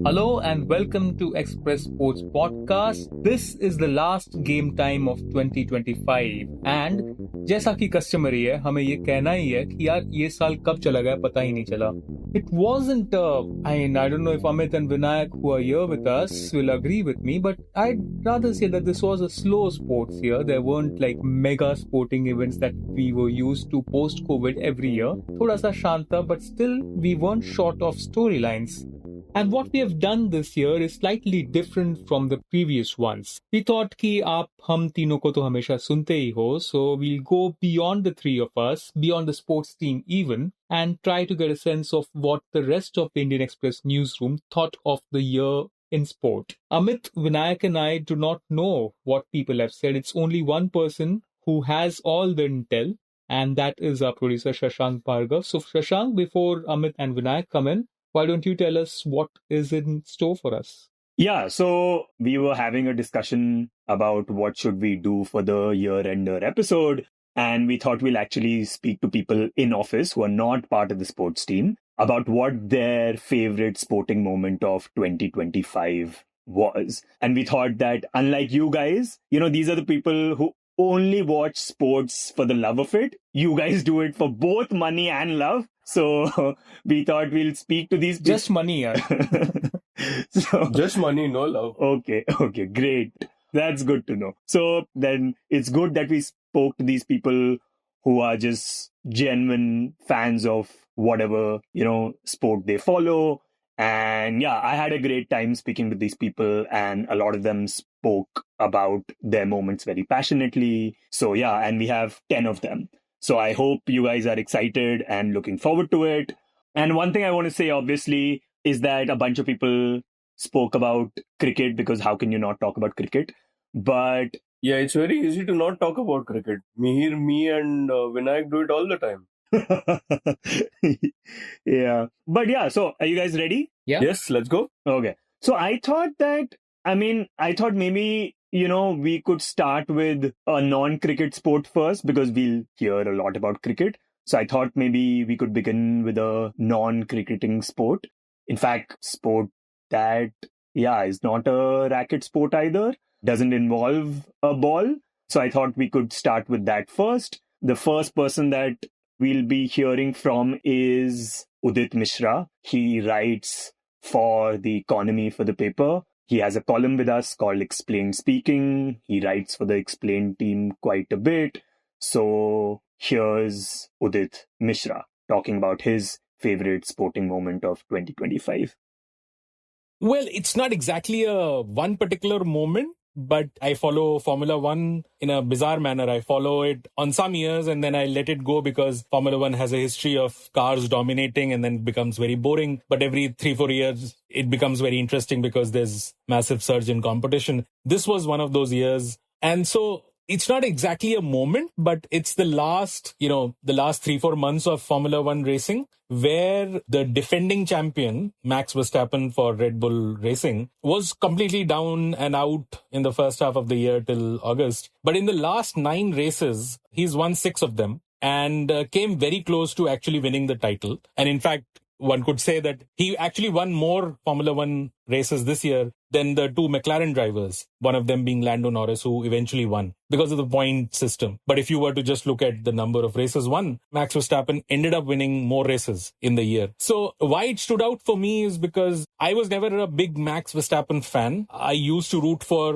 Hello and welcome to Express Sports Podcast. This is the last game time of 2025 and जैसा कि customary है हमें ये कहना ही है कि यार ये साल कब चला गया पता ही नहीं चला. It wasn't I don't know if Amit and Vinayak who are here with us will agree with me, but I'd rather say that this was a slow sports year. There weren't like mega sporting events that we were used to post-COVID every year. थोड़ा सा शांत था, but still we weren't short of storylines. And what we have done this year is slightly different from the previous ones. We thought कि आप हम तीनों को तो हमेशा सुनते ही हो, so we'll go beyond the three of us, beyond the sports team even, and try to get a sense of what the rest of the Indian Express newsroom thought of the year in sport. Amit, Vinayak and I do not know what people have said. It's only one person who has all the intel, and that is our producer Shashank Bhargava. So Shashank, before Amit and Vinayak come in, why don't you tell us what is in store for us? Yeah, so we were having a discussion about what should we do for the year-ender episode, and we thought we'll actually speak to people in office who are not part of the sports team about what their favorite sporting moment of 2025 was. And we thought that unlike you guys, these are the people who only watch sports for the love of it. You guys do it for both money and love. So we thought we'll speak to these people. Just money, yeah. Just money, no love. Okay, great. That's good to know. So then it's good that we spoke to these people who are just genuine fans of whatever, sport they follow. And yeah, I had a great time speaking with these people, and a lot of them spoke about their moments very passionately. So yeah, and we have 10 of them. So I hope you guys are excited and looking forward to it. And one thing I want to say, obviously, is that a bunch of people spoke about cricket, because how can you not talk about cricket? But yeah, it's very easy to not talk about cricket. Me and Vinayak do it all the time. Yeah. But yeah, so are you guys ready? Yeah. Yes, let's go. Okay. So I thought maybe, we could start with a non-cricket sport first, because we'll hear a lot about cricket. So I thought maybe we could begin with a non-cricketing sport. In fact, sport that, is not a racket sport either, doesn't involve a ball. So I thought we could start with that first. The first person that we'll be hearing from is Udit Mishra. He writes for The Economy for the paper. He has a column with us called Explained Speaking. He writes for the Explained team quite a bit. So here's Udit Mishra talking about his favorite sporting moment of 2025. Well, it's not exactly a one particular moment, but I follow Formula One in a bizarre manner. I follow it on some years and then I let it go, because Formula One has a history of cars dominating and then becomes very boring. But every 3-4 years, it becomes very interesting because there's massive surge in competition. This was one of those years. And so it's not exactly a moment, but it's the last 3-4 months of Formula One racing, where the defending champion, Max Verstappen for Red Bull Racing, was completely down and out in the first half of the year till August. But in the last 9 races, he's won 6 of them and came very close to actually winning the title. And in fact, one could say that he actually won more Formula One races this year than the 2 McLaren drivers, one of them being Lando Norris, who eventually won because of the point system. But if you were to just look at the number of races won, Max Verstappen ended up winning more races in the year. So why it stood out for me is because I was never a big Max Verstappen fan. I used to root for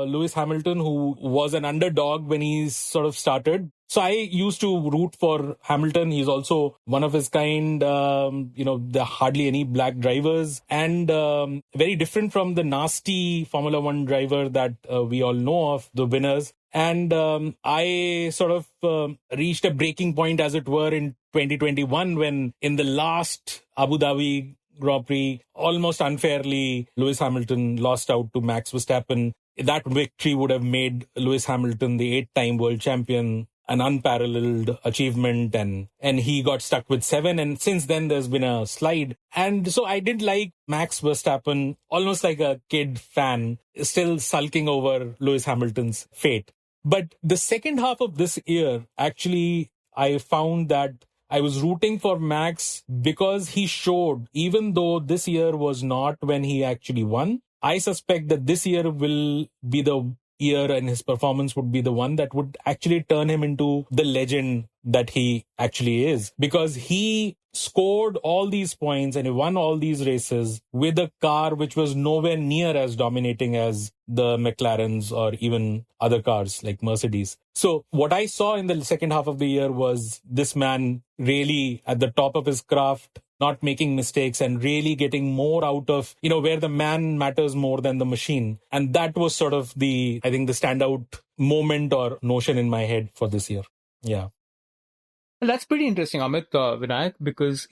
Lewis Hamilton, who was an underdog when he sort of started. So I used to root for Hamilton. He's also one of his kind. There are hardly any black drivers, and very different from the nasty Formula One driver that we all know of, the winners. And I sort of reached a breaking point, as it were, in 2021, when in the last Abu Dhabi Grand Prix, almost unfairly, Lewis Hamilton lost out to Max Verstappen. That victory would have made Lewis Hamilton the 8-time world champion, an unparalleled achievement, and he got stuck with 7, and since then there's been a slide. And so I did like Max Verstappen, almost like a kid fan, still sulking over Lewis Hamilton's fate. But the second half of this year, actually, I found that I was rooting for Max because he showed, even though this year was not when he actually won, I suspect that this year will be the year and his performance would be the one that would actually turn him into the legend that he actually is, because he scored all these points and he won all these races with a car which was nowhere near as dominating as the McLarens or even other cars like Mercedes. So what I saw in the second half of the year was this man really at the top of his craft, not making mistakes and really getting more out of, where the man matters more than the machine. And that was sort of the standout moment or notion in my head for this year. Yeah. Well, that's pretty interesting, Amit, Vinayak, because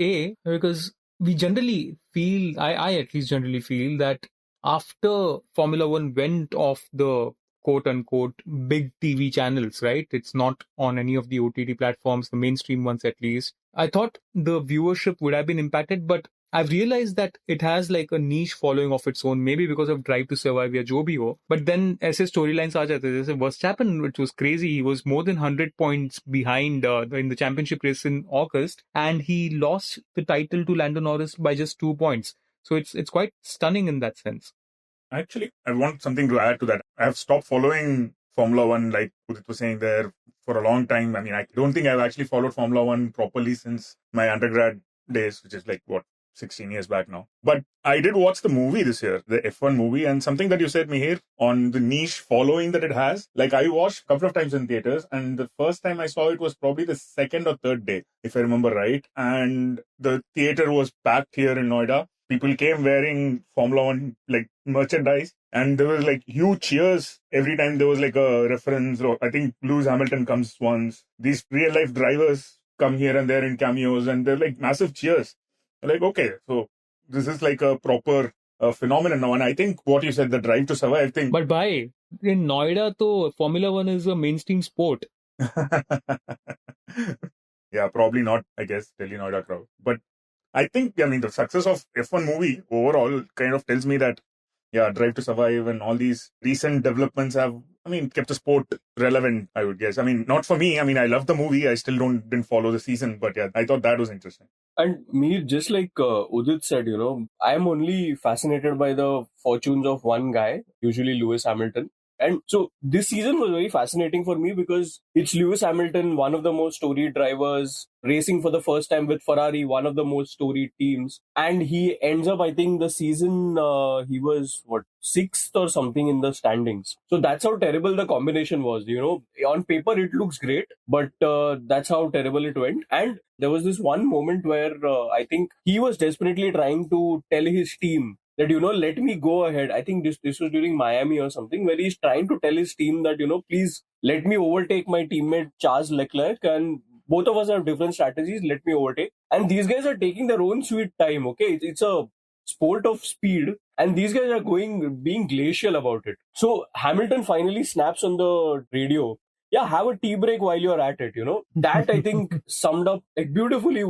we generally feel, I at least generally feel that after Formula One went off the quote unquote big TV channels, right? It's not on any of the OTT platforms, the mainstream ones at least. I thought the viewership would have been impacted, but I've realized that it has like a niche following of its own, maybe because of Drive to Survive या जो भी हो. But then ऐसे storylines आ जाते थे. जैसे Verstappen, which was crazy. He was more than 100 points behind in the championship race in August, and he lost the title to Lando Norris by just 2 points. So it's quite stunning in that sense. Actually, I want something to add to that. I have stopped following Formula One, like Udit was saying there, for a long time. I mean, I don't think I've actually followed Formula One properly since my undergrad days, which is like, 16 years back now. But I did watch the movie this year, the F1 movie, and something that you said, Mihir, on the niche following that it has. Like, I watched a couple of times in theaters, and the first time I saw it was probably the second or third day, if I remember right. And the theater was packed here in Noida. People came wearing Formula One like merchandise, and there was like huge cheers every time there was like a reference. Or I think Lewis Hamilton comes once. These real life drivers come here and there in cameos, and they're like massive cheers. Like, okay, so this is like a proper phenomenon now. And I think what you said, the Drive to Survive, I think. But bhai, in Noida, to Formula One is a mainstream sport. Yeah, probably not, I guess, Delhi Noida crowd. But I think, the success of F1 movie overall kind of tells me that, Drive to Survive and all these recent developments have, kept the sport relevant, I would guess. Not for me. I love the movie. I still didn't follow the season, but yeah, I thought that was interesting. And me, just like Udit said, I am only fascinated by the fortunes of one guy, usually Lewis Hamilton. And so this season was very fascinating for me because it's Lewis Hamilton, one of the most storied drivers, racing for the first time with Ferrari, one of the most storied teams. And he ends up, I think the season, he was, sixth or something in the standings. So that's how terrible the combination was. On paper, it looks great, but that's how terrible it went. And there was this one moment where I think he was desperately trying to tell his team that, let me go ahead. I think this was during Miami or something, where he's trying to tell his team that, please let me overtake my teammate Charles Leclerc, and both of us have different strategies. Let me overtake. And these guys are taking their own sweet time. Okay. It's a sport of speed, and these guys are being glacial about it. So Hamilton finally snaps on the radio. Yeah, have a tea break while you're at it, That I think summed up like beautifully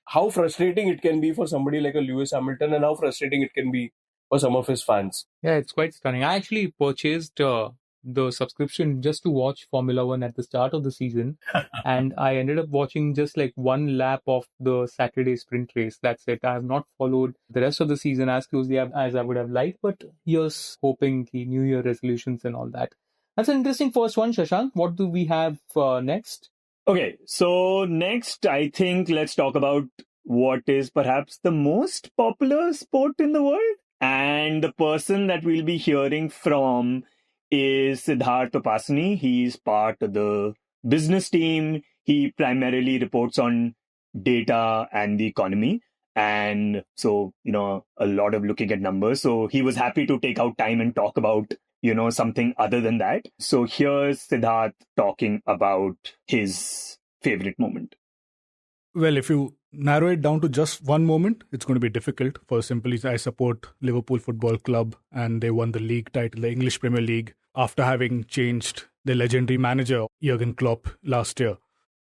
how frustrating it can be for somebody like a Lewis Hamilton and how frustrating it can be for some of his fans. Yeah, it's quite stunning. I actually purchased the subscription just to watch Formula One at the start of the season. And I ended up watching just like one lap of the Saturday sprint race. That's it. I have not followed the rest of the season as closely as I would have liked, but here's hoping the New Year resolutions and all that. That's an interesting first one, Shashank. What do we have next? Okay, so next, I think let's talk about what is perhaps the most popular sport in the world. And the person that we'll be hearing from is Siddharth Upasani. He's part of the business team. He primarily reports on data and the economy. And so, a lot of looking at numbers. So he was happy to take out time and talk about something other than that. So here's Siddharth talking about his favorite moment. Well, if you narrow it down to just one moment, it's going to be difficult. For simply, I support Liverpool Football Club, and they won the league title, the English Premier League, after having changed the legendary manager, Jurgen Klopp, last year.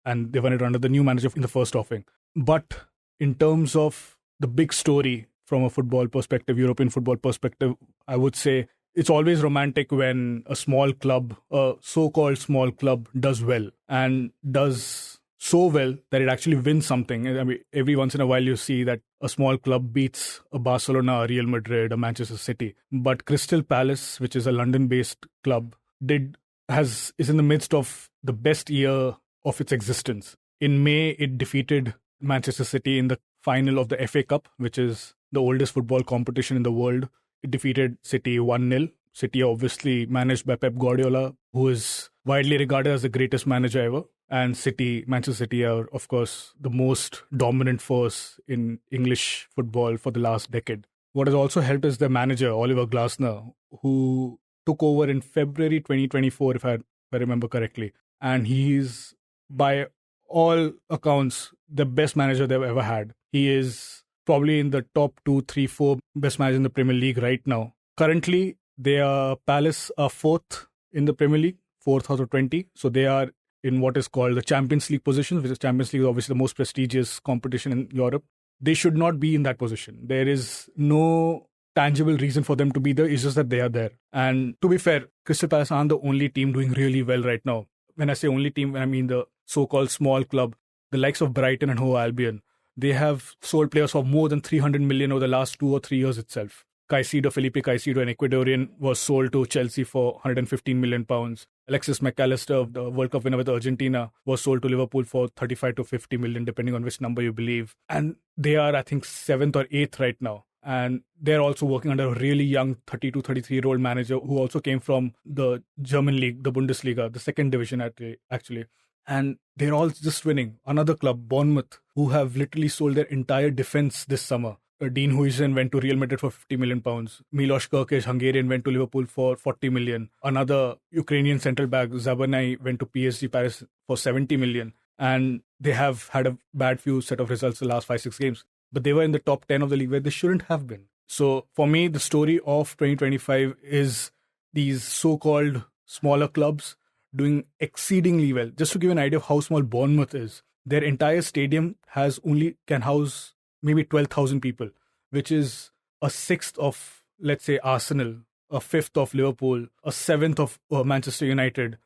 And they won it under the new manager in the first offing. But in terms of the big story from a football perspective, European football perspective, I would say it's always romantic when a small club, a so-called small club, does well and does so well that it actually wins something. I mean, every once in a while you see that a small club beats a Barcelona, a Real Madrid, a Manchester City. But Crystal Palace, which is a London-based club, is in the midst of the best year of its existence. In May, it defeated Manchester City in the final of the FA Cup, which is the oldest football competition in the world. It defeated City 1-0. City obviously managed by Pep Guardiola, who is widely regarded as the greatest manager ever. And Manchester City are, of course, the most dominant force in English football for the last decade. What has also helped is their manager, Oliver Glasner, who took over in February 2024, if I remember correctly. And he's, by all accounts, the best manager they've ever had. He is probably in the top 2, 3, 4 best managers in the Premier League right now. Currently, Palace are fourth in the Premier League, fourth out of 20. So they are in what is called the Champions League position, which is Champions League is obviously the most prestigious competition in Europe. They should not be in that position. There is no tangible reason for them to be there. It's just that they are there. And to be fair, Crystal Palace aren't the only team doing really well right now. When I say only team, I mean the so-called small club, the likes of Brighton and Hove Albion. They have sold players for more than 300 million over the last 2 or 3 years itself. Felipe Caicedo, an Ecuadorian, was sold to Chelsea for £115 million. Alexis McAllister, of the World Cup winner with Argentina, was sold to Liverpool for 35 to 50 million, depending on which number you believe. And they are, I think, 7th or 8th right now. And they're also working under a really young 32, 33-year-old manager who also came from the German league, the Bundesliga, the second division actually. And they're all just winning. Another club, Bournemouth, who have literally sold their entire defense this summer. Dean Huijsen went to Real Madrid for £50 million. Milos Kerkez, Hungarian, went to Liverpool for 40 million. Another Ukrainian central back, Zabanai, went to PSG Paris for 70 million. And they have had a bad few set of results the last 5-6 games. But they were in the top 10 of the league where they shouldn't have been. So for me, the story of 2025 is these so-called smaller clubs doing exceedingly well. Just to give you an idea of how small Bournemouth is, their entire stadium can house maybe 12,000 people, which is a sixth of, let's say, Arsenal, a fifth of Liverpool, a seventh of Manchester United.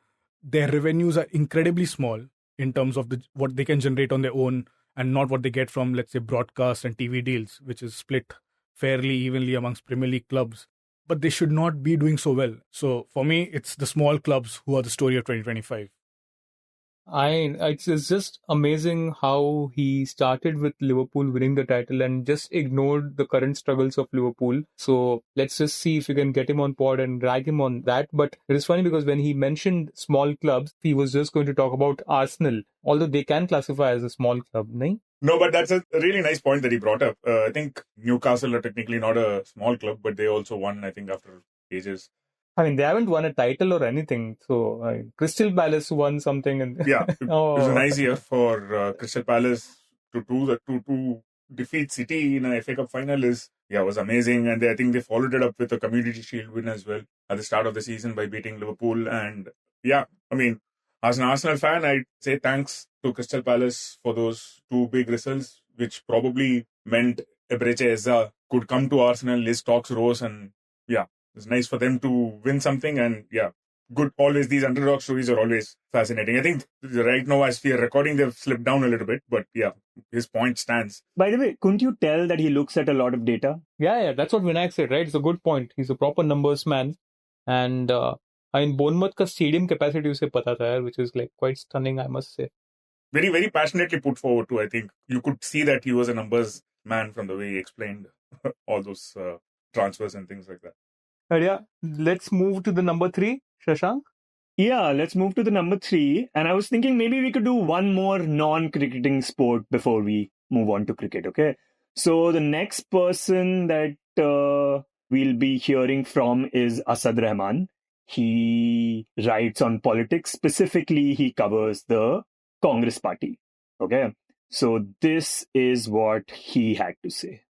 Their revenues are incredibly small in terms of what they can generate on their own and not what they get from, let's say, broadcast and TV deals, which is split fairly evenly amongst Premier League clubs. But they should not be doing so well. So for me, it's the small clubs who are the story of 2025. It's just amazing how he started with Liverpool winning the title and just ignored the current struggles of Liverpool. So let's just see if we can get him on board and drag him on that. But it is funny because when he mentioned small clubs, he was just going to talk about Arsenal, although they can classify as a small club, no? No, but that's a really nice point that he brought up. I think Newcastle are technically not a small club, but they also won, I think, after ages. I mean, they haven't won a title or anything. So Crystal Palace won something. And yeah, it was a nice year for Crystal Palace to defeat City in an FA Cup final was amazing. And I think they followed it up with a Community Shield win as well at the start of the season by beating Liverpool. And yeah, I mean, as an Arsenal fan, I'd say thanks to Crystal Palace for those 2 big results, which probably meant Eberechi Eza could come to Arsenal. His stocks rose, and yeah, it's nice for them to win something. And yeah, good. Always these underdog stories are always fascinating. I think right now, as we are recording, they've slipped down a little bit, but yeah, his point stands. By the way, couldn't you tell that he looks at a lot of data? Yeah, that's what Vinayak said, right? It's a good point. He's a proper numbers man. And in Bournemouth ka stadium capacity उसे पता था यार, which is like quite stunning, I must say. Very, very passionately put forward too. I think you could see that he was a numbers man from the way he explained all those transfers and things like that. Yeah, let's move to the number 3, Shashank. Yeah, let's move to the number 3. And I was thinking maybe we could do one more non-cricketing sport before we move on to cricket, okay? So the next person that we'll be hearing from is Asad Rahman. He writes on politics. Specifically, he covers the Congress party, okay? So this is what he had to say.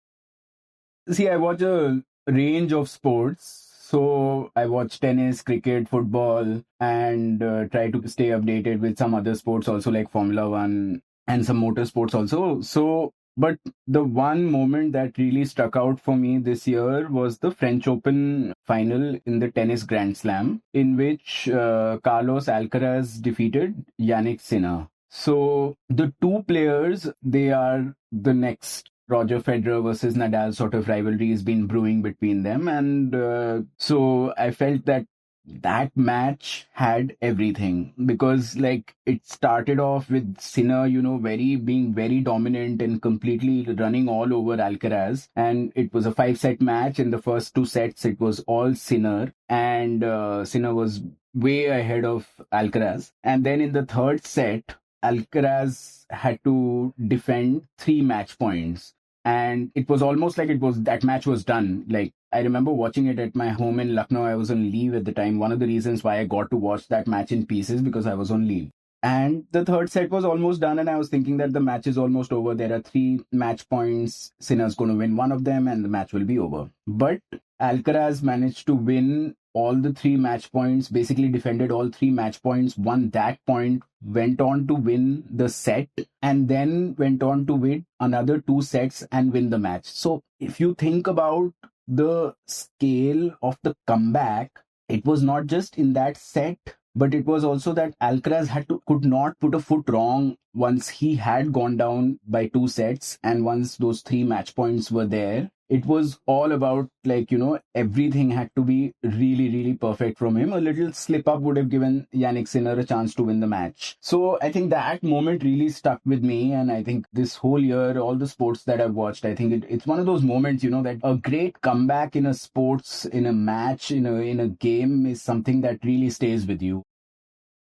See, I watch a range of sports. So I watch tennis, cricket, football, and try to stay updated with some other sports also like Formula One and some motor sports also. But the one moment that really struck out for me this year was the French Open final in the tennis Grand Slam, in which Carlos Alcaraz defeated Yannick Sinner. So the two players, they are the next Roger Federer versus Nadal sort of rivalry has been brewing between them. And so I felt that that match had everything because like it started off with Sinner, being very dominant and completely running all over Alcaraz. And it was a 5-set match. In the first 2 sets, it was all Sinner. And Sinner was way ahead of Alcaraz. And then in the third set, Alcaraz had to defend 3 match points. And it was almost like that match was done. Like I remember watching it at my home in Lucknow. I was on leave at the time. One of the reasons why I got to watch that match in pieces because I was on leave. And the third set was almost done, and I was thinking that the match is almost over. There are 3 match points. Sinner's going to win one of them, and the match will be over. But Alcaraz managed to win all the 3 match points, basically defended all 3 match points, won that point, went on to win the set, and then went on to win another 2 sets and win the match. So if you think about the scale of the comeback, it was not just in that set, but it was also that Alcaraz could not put a foot wrong once he had gone down by 2 sets, and once those 3 match points were there. It was all about everything had to be really, really perfect from him. A little slip up would have given Yannick Sinner a chance to win the match. So I think that moment really stuck with me. And I think this whole year, all the sports that I've watched, I think it's one of those moments, that a great comeback in a sports, in a match, in a game is something that really stays with you.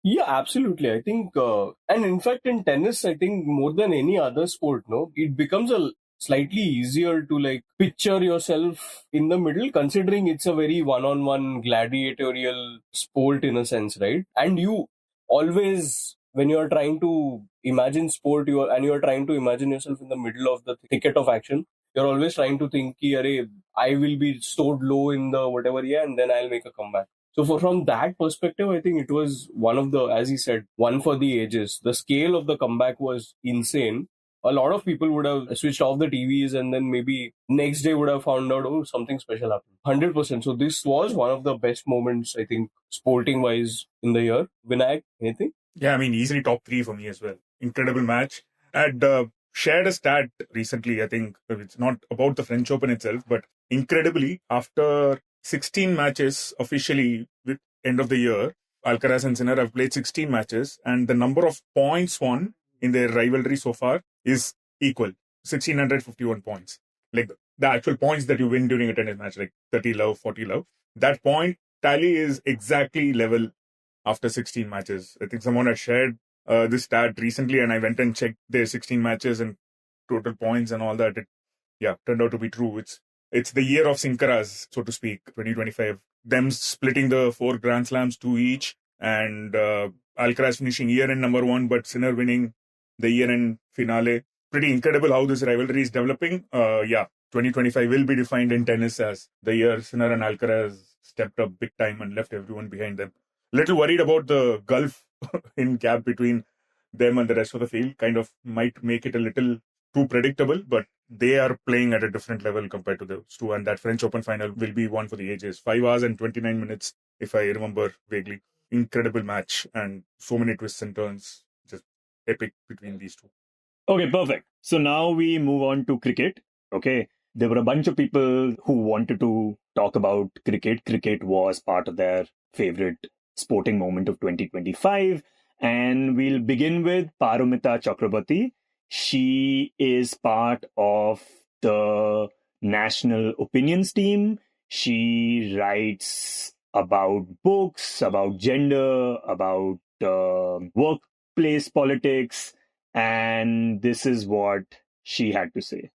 Yeah, absolutely. I think, and in fact, in tennis, I think more than any other sport, no, it becomes a slightly easier to like picture yourself in the middle, considering it's a very one-on-one gladiatorial sport in a sense, right? And you always, when you are trying to imagine sport, you are trying to imagine yourself in the middle of the thicket of action. You're always trying to think, ki, Arey, I will be stored low in the whatever, yeah, and then I'll make a comeback. So from that perspective, I think it was one of the, as he said, one for the ages. The scale of the comeback was insane. A lot of people would have switched off the TVs and then maybe next day would have found out, oh, something special happened. 100%. So this was one of the best moments, I think, sporting wise in the year. Vinayak, anything? Yeah, I mean, easily top 3 for me as well. Incredible match. I'd shared a stat recently. I think it's not about the French Open itself, but incredibly, after 16 matches officially with end of the year, Alcaraz and Sinner have played 16 matches, and the number of points won in their rivalry so far is equal, 1,651 points. Like the actual points that you win during a tennis match, like 30 love, 40 love, that point tally is exactly level after 16 matches. I think someone had shared this stat recently, and I went and checked their 16 matches and total points and all that. It turned out to be true. It's the year of Sinkaras, so to speak, 2025. Them splitting the 4 Grand Slams, 2 each, and Alcaraz finishing year-end number 1, but Sinner winning the year-end finale. Pretty incredible how this rivalry is developing. 2025 will be defined in tennis as the year Sinner and Alcaraz stepped up big time and left everyone behind them. Little worried about the gulf in gap between them and the rest of the field. Kind of might make it a little too predictable, but they are playing at a different level compared to those two. And that French Open final will be one for the ages. 5 hours and 29 minutes, if I remember vaguely. Incredible match and so many twists and turns. Just epic between these two. Okay, perfect. So now we move on to cricket. Okay. There were a bunch of people who wanted to talk about cricket. Cricket was part of their favorite sporting moment of 2025. And we'll begin with Paromita Chakrabarti. She is part of the national opinions team. She writes about books, about gender, about workplace politics. And this is what she had to say.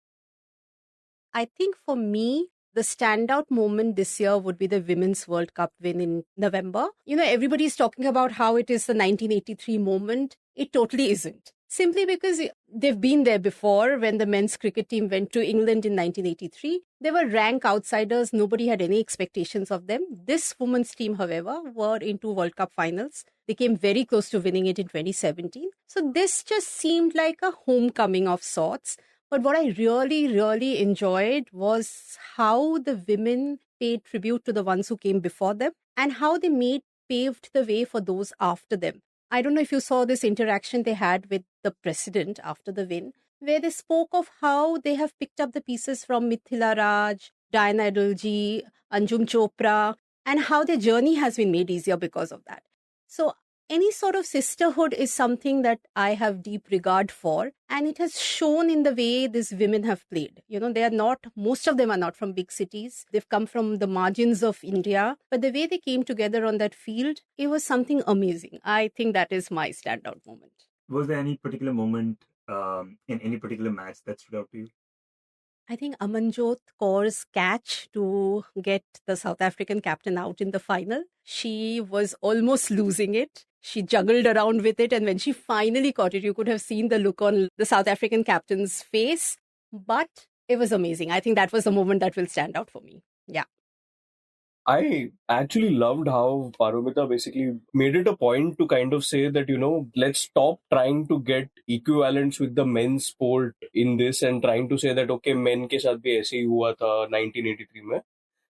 I think for me, the standout moment this year would be the Women's World Cup win in November. Everybody's talking about how it is the 1983 moment. It totally isn't. Simply because they've been there before when the men's cricket team went to England in 1983. They were rank outsiders. Nobody had any expectations of them. This women's team, however, were into World Cup finals. They came very close to winning it in 2017. So this just seemed like a homecoming of sorts. But what I really, really enjoyed was how the women paid tribute to the ones who came before them and how they paved the way for those after them. I don't know if you saw this interaction they had with the president after the win, where they spoke of how they have picked up the pieces from Mithila Raj, Diana Adulji, Anjum Chopra, and how their journey has been made easier because of that. So any sort of sisterhood is something that I have deep regard for, and it has shown in the way these women have played. They are not, most of them are not from big cities. They've come from the margins of India, but the way they came together on that field, it was something amazing. I think that is my standout moment. Was there any particular moment in any particular match that stood out to you? I think Amanjot Kaur's catch to get the South African captain out in the final. She was almost losing it. She juggled around with it, and when she finally caught it, you could have seen the look on the South African captain's face. But it was amazing. I think that was the moment that will stand out for me. Yeah. I actually loved how Paromita basically made it a point to kind of say that, let's stop trying to get equivalents with the men's sport in this and trying to say that, okay, men ke saath bhi aise hi hua tha 1983 mein.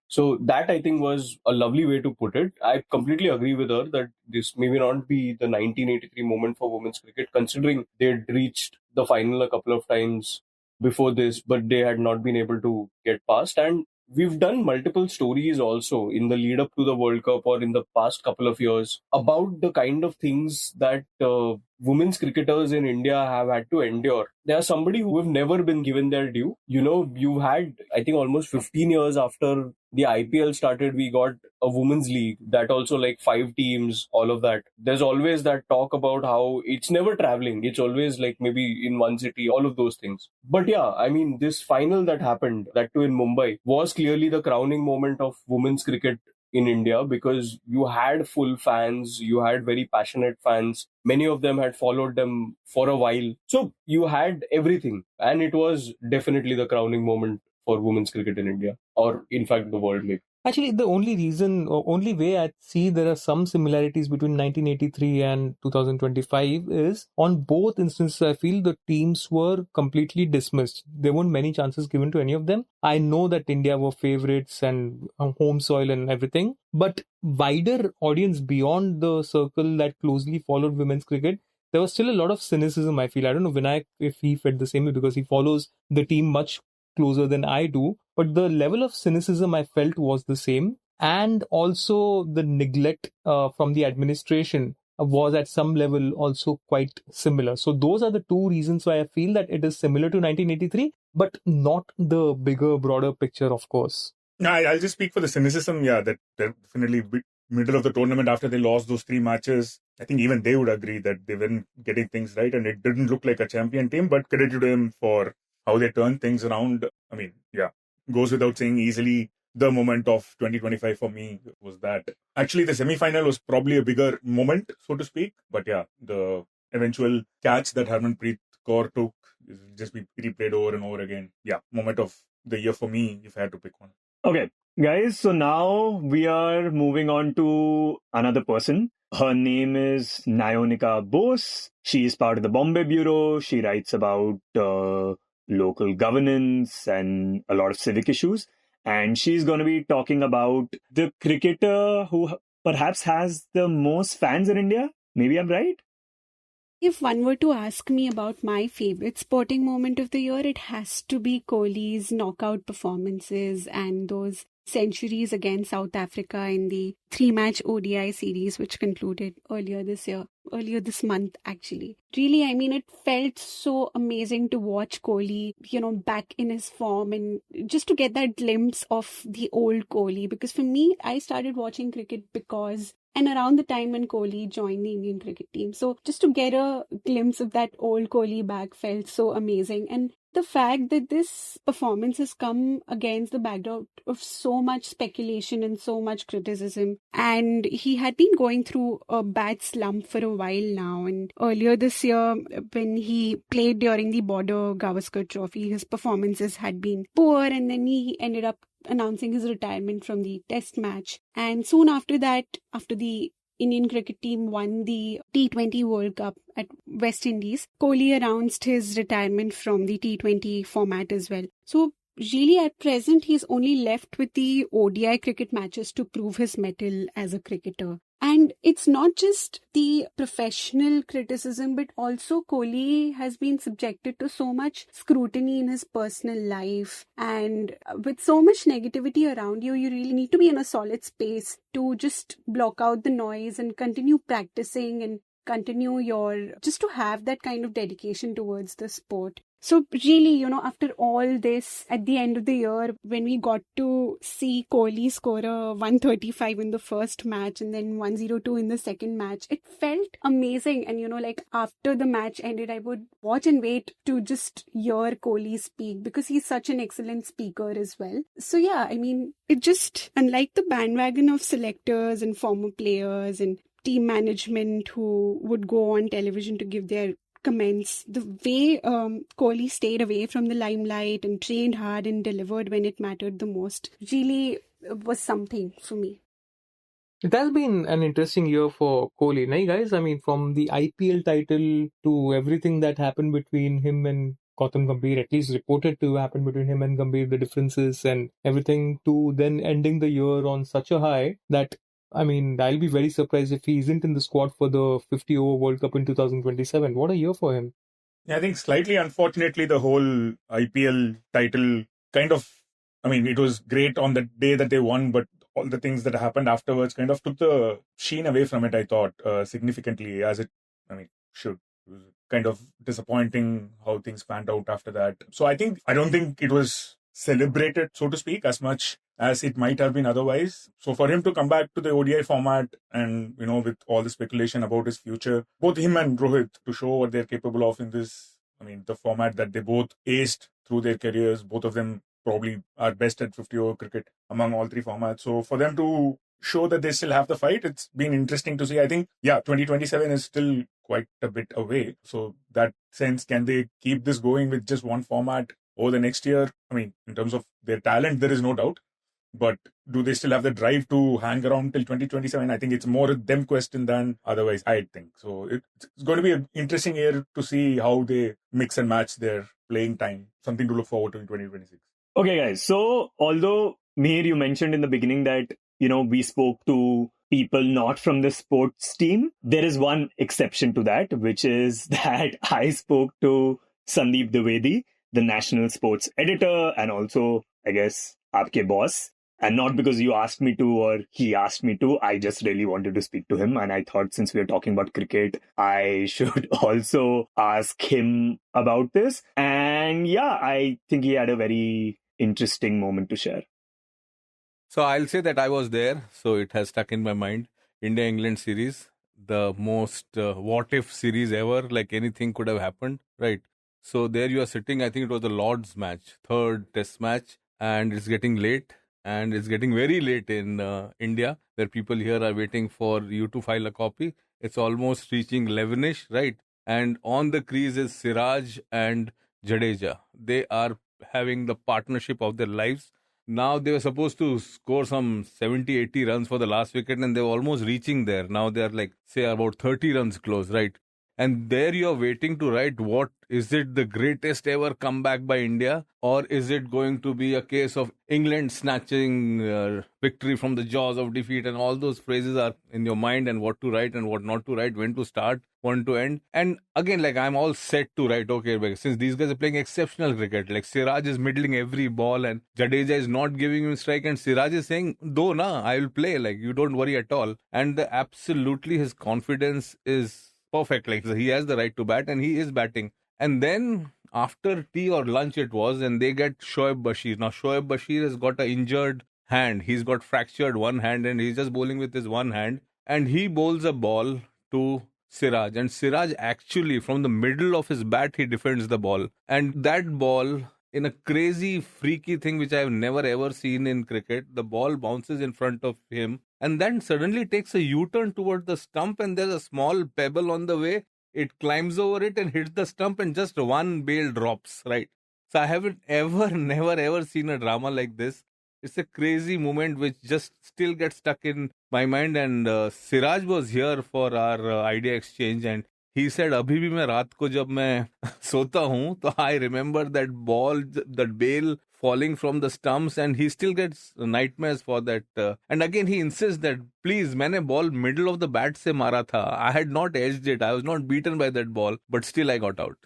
So that I think was a lovely way to put it. I completely agree with her that this may not be the 1983 moment for women's cricket, considering they'd reached the final a couple of times before this, but they had not been able to get past. And we've done multiple stories also in the lead up to the World Cup or in the past couple of years about the kind of things that women's cricketers in India have had to endure. They are somebody who have never been given their due. You had, I think, almost 15 years after the IPL started, we got a women's league that also like 5 teams, all of that. There's always that talk about how it's never traveling. It's always like maybe in one city, all of those things. But yeah, I mean, this final that happened, that too in Mumbai, was clearly the crowning moment of women's cricket in India, because you had full fans, you had very passionate fans. Many of them had followed them for a while. So you had everything. And it was definitely the crowning moment for women's cricket in India, or in fact the world maybe. Actually, the only reason, or only way I see there are some similarities between 1983 and 2025 is on both instances, I feel the teams were completely dismissed. There weren't many chances given to any of them. I know that India were favorites and home soil and everything, but wider audience beyond the circle that closely followed women's cricket, there was still a lot of cynicism, I feel. I don't know, Vinayak, if he felt the same way, because he follows the team much closer than I do, but the level of cynicism I felt was the same, and also the neglect from the administration was at some level also quite similar. So those are the two reasons why I feel that it is similar to 1983, but not the bigger, broader picture, of course. I'll just speak for the cynicism. Yeah, that definitely middle of the tournament after they lost those 3 matches, I think even they would agree that they weren't getting things right and it didn't look like a champion team, but credit to them for how they turned things around. I mean, yeah, goes without saying, easily the moment of 2025 for me was that. Actually, the semi-final was probably a bigger moment, so to speak. But yeah, the eventual catch that Harmanpreet Kaur took is just be replayed over and over again. Yeah, moment of the year for me, if I had to pick one. Okay, guys, so now we are moving on to another person. Her name is Nayonika Bose. She is part of the Bombay Bureau. She writes about local governance and a lot of civic issues. And she's going to be talking about the cricketer who perhaps has the most fans in India. Maybe I'm right? If one were to ask me about my favorite sporting moment of the year, it has to be Kohli's knockout performances and those centuries against South Africa in the 3-match ODI series, which concluded earlier this month, actually. Really, I mean, it felt so amazing to watch Kohli, back in his form and just to get that glimpse of the old Kohli. Because for me, I started watching cricket and around the time when Kohli joined the Indian cricket team. So just to get a glimpse of that old Kohli back felt so amazing. And the fact that this performance has come against the backdrop of so much speculation and so much criticism. And he had been going through a bad slump for a while now. And earlier this year, when he played during the Border Gavaskar Trophy, his performances had been poor. And then he ended up announcing his retirement from the test match. And soon after that, after the Indian cricket team won the T20 World Cup at West Indies, Kohli announced his retirement from the T20 format as well. So really at present he's only left with the ODI cricket matches to prove his mettle as a cricketer. And it's not just the professional criticism, but also Kohli has been subjected to so much scrutiny in his personal life. And with so much negativity around you, you really need to be in a solid space to just block out the noise and continue practicing and continue just to have that kind of dedication towards the sport. So really, after all this, at the end of the year, when we got to see Kohli score a 135 in the first match and then 102 in the second match, it felt amazing. And, after the match ended, I would watch and wait to just hear Kohli speak because he's such an excellent speaker as well. So yeah, it just, unlike the bandwagon of selectors and former players and team management who would go on television to give their comments, the way Kohli stayed away from the limelight and trained hard and delivered when it mattered the most really was something for me. It has been an interesting year for Kohli, nahi guys? From the IPL title to everything that happened between him and Gautam Gambhir, at least reported to happen between him and Gambhir, the differences and everything, to then ending the year on such a high that I'll be very surprised if he isn't in the squad for the 50 over World Cup in 2027. What a year for him. Yeah, I think slightly unfortunately, the whole IPL title kind of, it was great on the day that they won, but all the things that happened afterwards kind of took the sheen away from it, I thought, significantly, as it, should. It was kind of disappointing how things panned out after that. So I don't think it was celebrated, so to speak, as much as it might have been otherwise. So for him to come back to the ODI format and, with all the speculation about his future, both him and Rohit, to show what they're capable of in this, the format that they both aced through their careers, both of them probably are best at 50 over cricket among all three formats. So for them to show that they still have the fight, it's been interesting to see. I think, 2027 is still quite a bit away. So that sense, can they keep this going with just one format over the next year? In terms of their talent, there is no doubt. But do they still have the drive to hang around till 2027? I think it's more a them question than otherwise, I think. So it's going to be an interesting year to see how they mix and match their playing time. Something to look forward to in 2026. Okay, guys. So although, Mihir, you mentioned in the beginning that, we spoke to people not from the sports team, there is one exception to that, which is that I spoke to Sandeep Dwivedi, the national sports editor, and also, I guess, aapke boss. And not because you asked me to or he asked me to, I just really wanted to speak to him. And I thought, since we are talking about cricket, I should also ask him about this. And yeah, I think he had a very interesting moment to share. So I'll say that I was there, so it has stuck in my mind. India-England series, the most what-if series ever, like anything could have happened, right? So there you are sitting, I think it was the Lord's match, third test match, and it's getting late. And it's getting very late in India, where people here are waiting for you to file a copy. It's almost reaching 11ish, right? And on the crease is Siraj and Jadeja. They are having the partnership of their lives. Now they were supposed to score some 70, 80 runs for the last wicket, and they were almost reaching there. Now they are say about 30 runs close, right? And there you are waiting to write, what is it, the greatest ever comeback by India, or is it going to be a case of England snatching victory from the jaws of defeat? And all those phrases are in your mind, and what to write and what not to write, when to start, when to end. And again, I'm all set to write, okay, since these guys are playing exceptional cricket, Siraj is middling every ball and Jadeja is not giving him strike, and Siraj is saying, I will play, you don't worry at all. And absolutely his confidence is perfect. He has the right to bat and he is batting. And then after tea or lunch it was, and they get Shoaib Bashir. Now Shoaib Bashir has got an injured hand. He's got fractured one hand and he's just bowling with his one hand. And he bowls a ball to Siraj. And Siraj actually, from the middle of his bat, he defends the ball. And that ball, in a crazy, freaky thing which I have never ever seen in cricket, the ball bounces in front of him and then suddenly takes a U-turn toward the stump, and there's a small pebble on the way. It climbs over it and hits the stump, and just one bail drops, right? So I haven't never ever seen a drama like this. It's a crazy moment which just still gets stuck in my mind. And Siraj was here for our idea exchange, and he said, अभी भी मैं रात को जब मैं सोता हूँ तो I remember that ball, that bail falling from the stumps, and he still gets nightmares for that. And again, he insists that, please, मैंने ball middle of the bat से मारा था. I had not edged it. I was not beaten by that ball, but still I got out.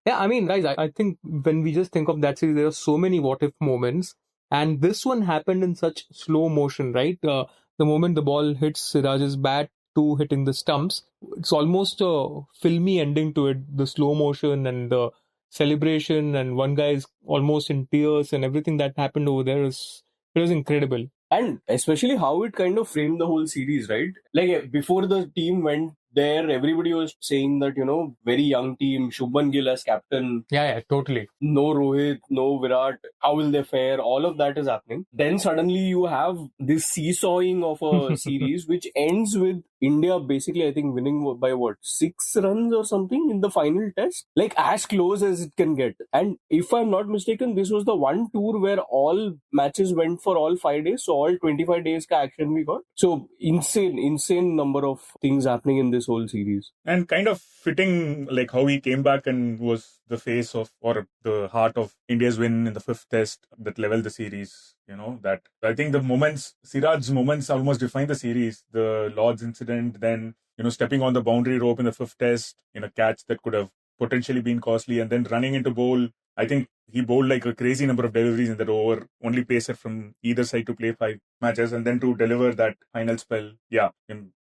Yeah, I mean, guys, I think when we just think of that series, there are so many what if moments. And this one happened in such slow motion, right? The moment the ball hits Siraj's bat to hitting the stumps, it's almost a filmy ending to it. The slow motion and the celebration, and one guy is almost in tears, and everything that happened over there it was incredible. And especially how it kind of framed the whole series, right? Like before the team went there, everybody was saying that, very young team, Shubman Gill as captain. Yeah, totally. No Rohit, no Virat. How will they fare? All of that is happening. Then suddenly you have this seesawing of a series which ends with India basically, I think, winning by 6 runs or something in the final test? Like as close as it can get. And if I'm not mistaken, this was the one tour where all matches went for all 5 days. So all 25 days ka action we got. So insane number of things happening in this whole series. And kind of fitting like how he came back and was the face of or the heart of India's win in the 5th test that leveled the series. That I think Siraj's moments almost define the series. The Lord's incident, then, stepping on the boundary rope in the 5th test in a catch that could have potentially been costly, and then running into bowl. I think he bowled like a crazy number of deliveries in that over, only pacer from either side to play 5 matches, and then to deliver that final spell. Yeah,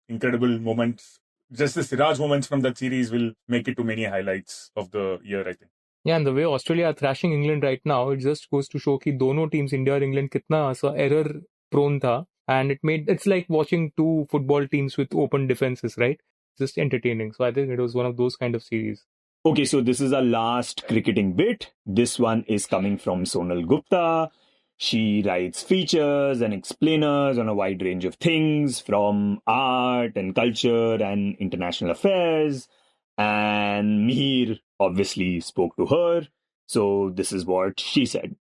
incredible moments. Just the Siraj moments from that series will make it to many highlights of the year, I think. Yeah, and the way Australia are thrashing England right now, it just goes to show कि दोनों teams, India और England, कितना सा error prone था. And it's like watching two football teams with open defenses, right? Just entertaining. So I think it was one of those kind of series. Okay, so this is our last cricketing bit. This one is coming from Sonal Gupta. She writes features and explainers on a wide range of things, from art and culture and international affairs. And Mihir obviously spoke to her. So this is what she said.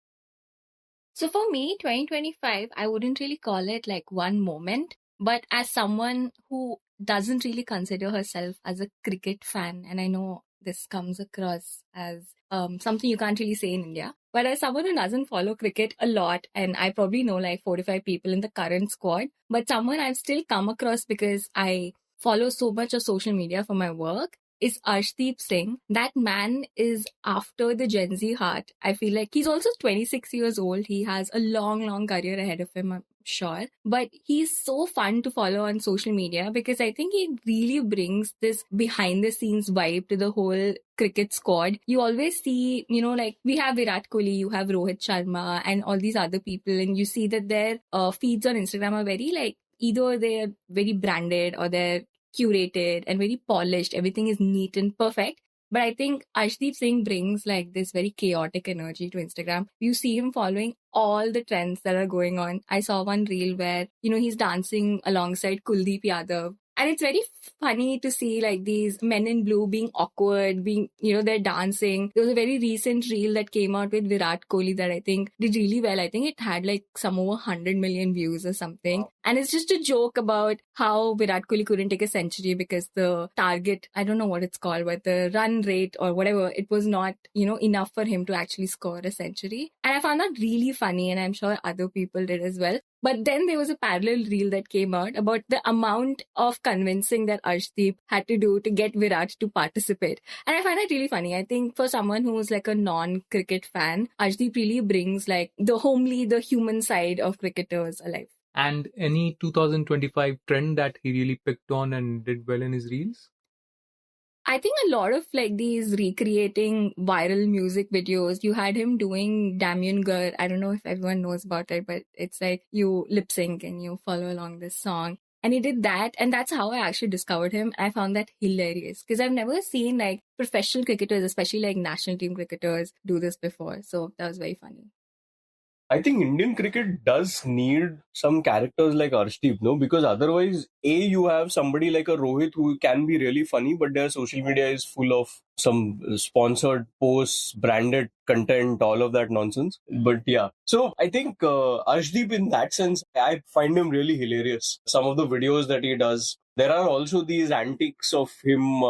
So for me, 2025, I wouldn't really call it like one moment, but as someone who doesn't really consider herself as a cricket fan, and I know this comes across as something you can't really say in India, but as someone who doesn't follow cricket a lot, and I probably know like 45 people in the current squad, but someone I've still come across because I follow so much of social media for my work, is Arshdeep Singh. That man is after the Gen Z heart. I feel like he's also 26 years old. He has a long career ahead of him, I'm sure. But he's so fun to follow on social media because I think he really brings this behind the scenes vibe to the whole cricket squad. You always see, like we have Virat Kohli, you have Rohit Sharma and all these other people, and you see that their feeds on Instagram are very like, either they're very branded or they're curated and very polished. Everything is neat and perfect. But I think Arshdeep Singh brings like this very chaotic energy to Instagram. You see him following all the trends that are going on. I saw one reel where, he's dancing alongside Kuldeep Yadav. And it's very funny to see like these men in blue being awkward, they're dancing. There was a very recent reel that came out with Virat Kohli that I think did really well. I think it had like some over 100 million views or something. Wow. And it's just a joke about how Virat Kohli couldn't take a century because the target, I don't know what it's called, but the run rate or whatever, it was not, enough for him to actually score a century. And I found that really funny, and I'm sure other people did as well. But then there was a parallel reel that came out about the amount of convincing that Arshdeep had to do to get Virat to participate. And I find that really funny. I think for someone who's like a non-cricket fan, Arshdeep really brings like the human side of cricketers alive. And any 2025 trend that he really picked on and did well in his reels? I think a lot of like these recreating viral music videos, you had him doing Damien Gur. I don't know if everyone knows about it, but it's like you lip sync and you follow along this song. And he did that. And that's how I actually discovered him. I found that hilarious because I've never seen like professional cricketers, especially like national team cricketers, do this before. So that was very funny. I think Indian cricket does need some characters like Arshdeep, no? Because otherwise, you have somebody like a Rohit who can be really funny, but their social media is full of some sponsored posts, branded content, all of that nonsense. But yeah. So I think Arshdeep in that sense, I find him really hilarious. Some of the videos that he does, there are also these antics of him,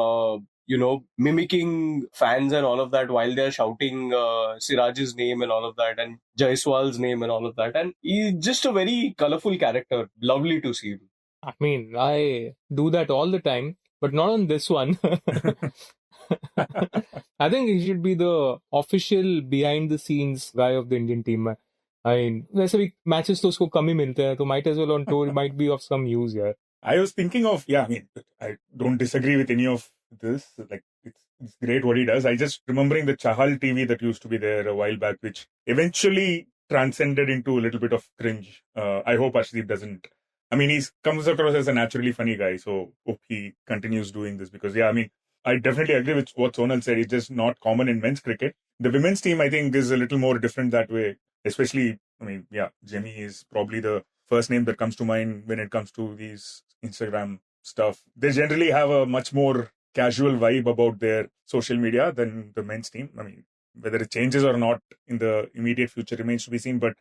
mimicking fans and all of that while they're shouting Siraj's name and all of that, and Jaiswal's name and all of that. And he's just a very colorful character. Lovely to see him. I mean, I do that all the time, but not on this one. I think he should be the official behind the scenes guy of the Indian team. I mean, वैसे भी matches तो उसको कम ही मिलते हैं, तो might as well on tour might be of some use here. I was thinking of, I mean, I don't disagree with any of this. Like, it's great what he does. I just remembering the Chahal TV that used to be there a while back, which eventually transcended into a little bit of cringe. I hope Arshdeep doesn't. I mean, he comes across as a naturally funny guy, so hope he continues doing this because, I mean, I definitely agree with what Sonal said. It's just not common in men's cricket. The women's team, I think, is a little more different that way. Especially, I mean, Jemmy is probably the first name that comes to mind when it comes to these Instagram stuff. They generally have a much more casual vibe about their social media than the men's team. I mean, whether it changes or not in the immediate future remains to be seen. But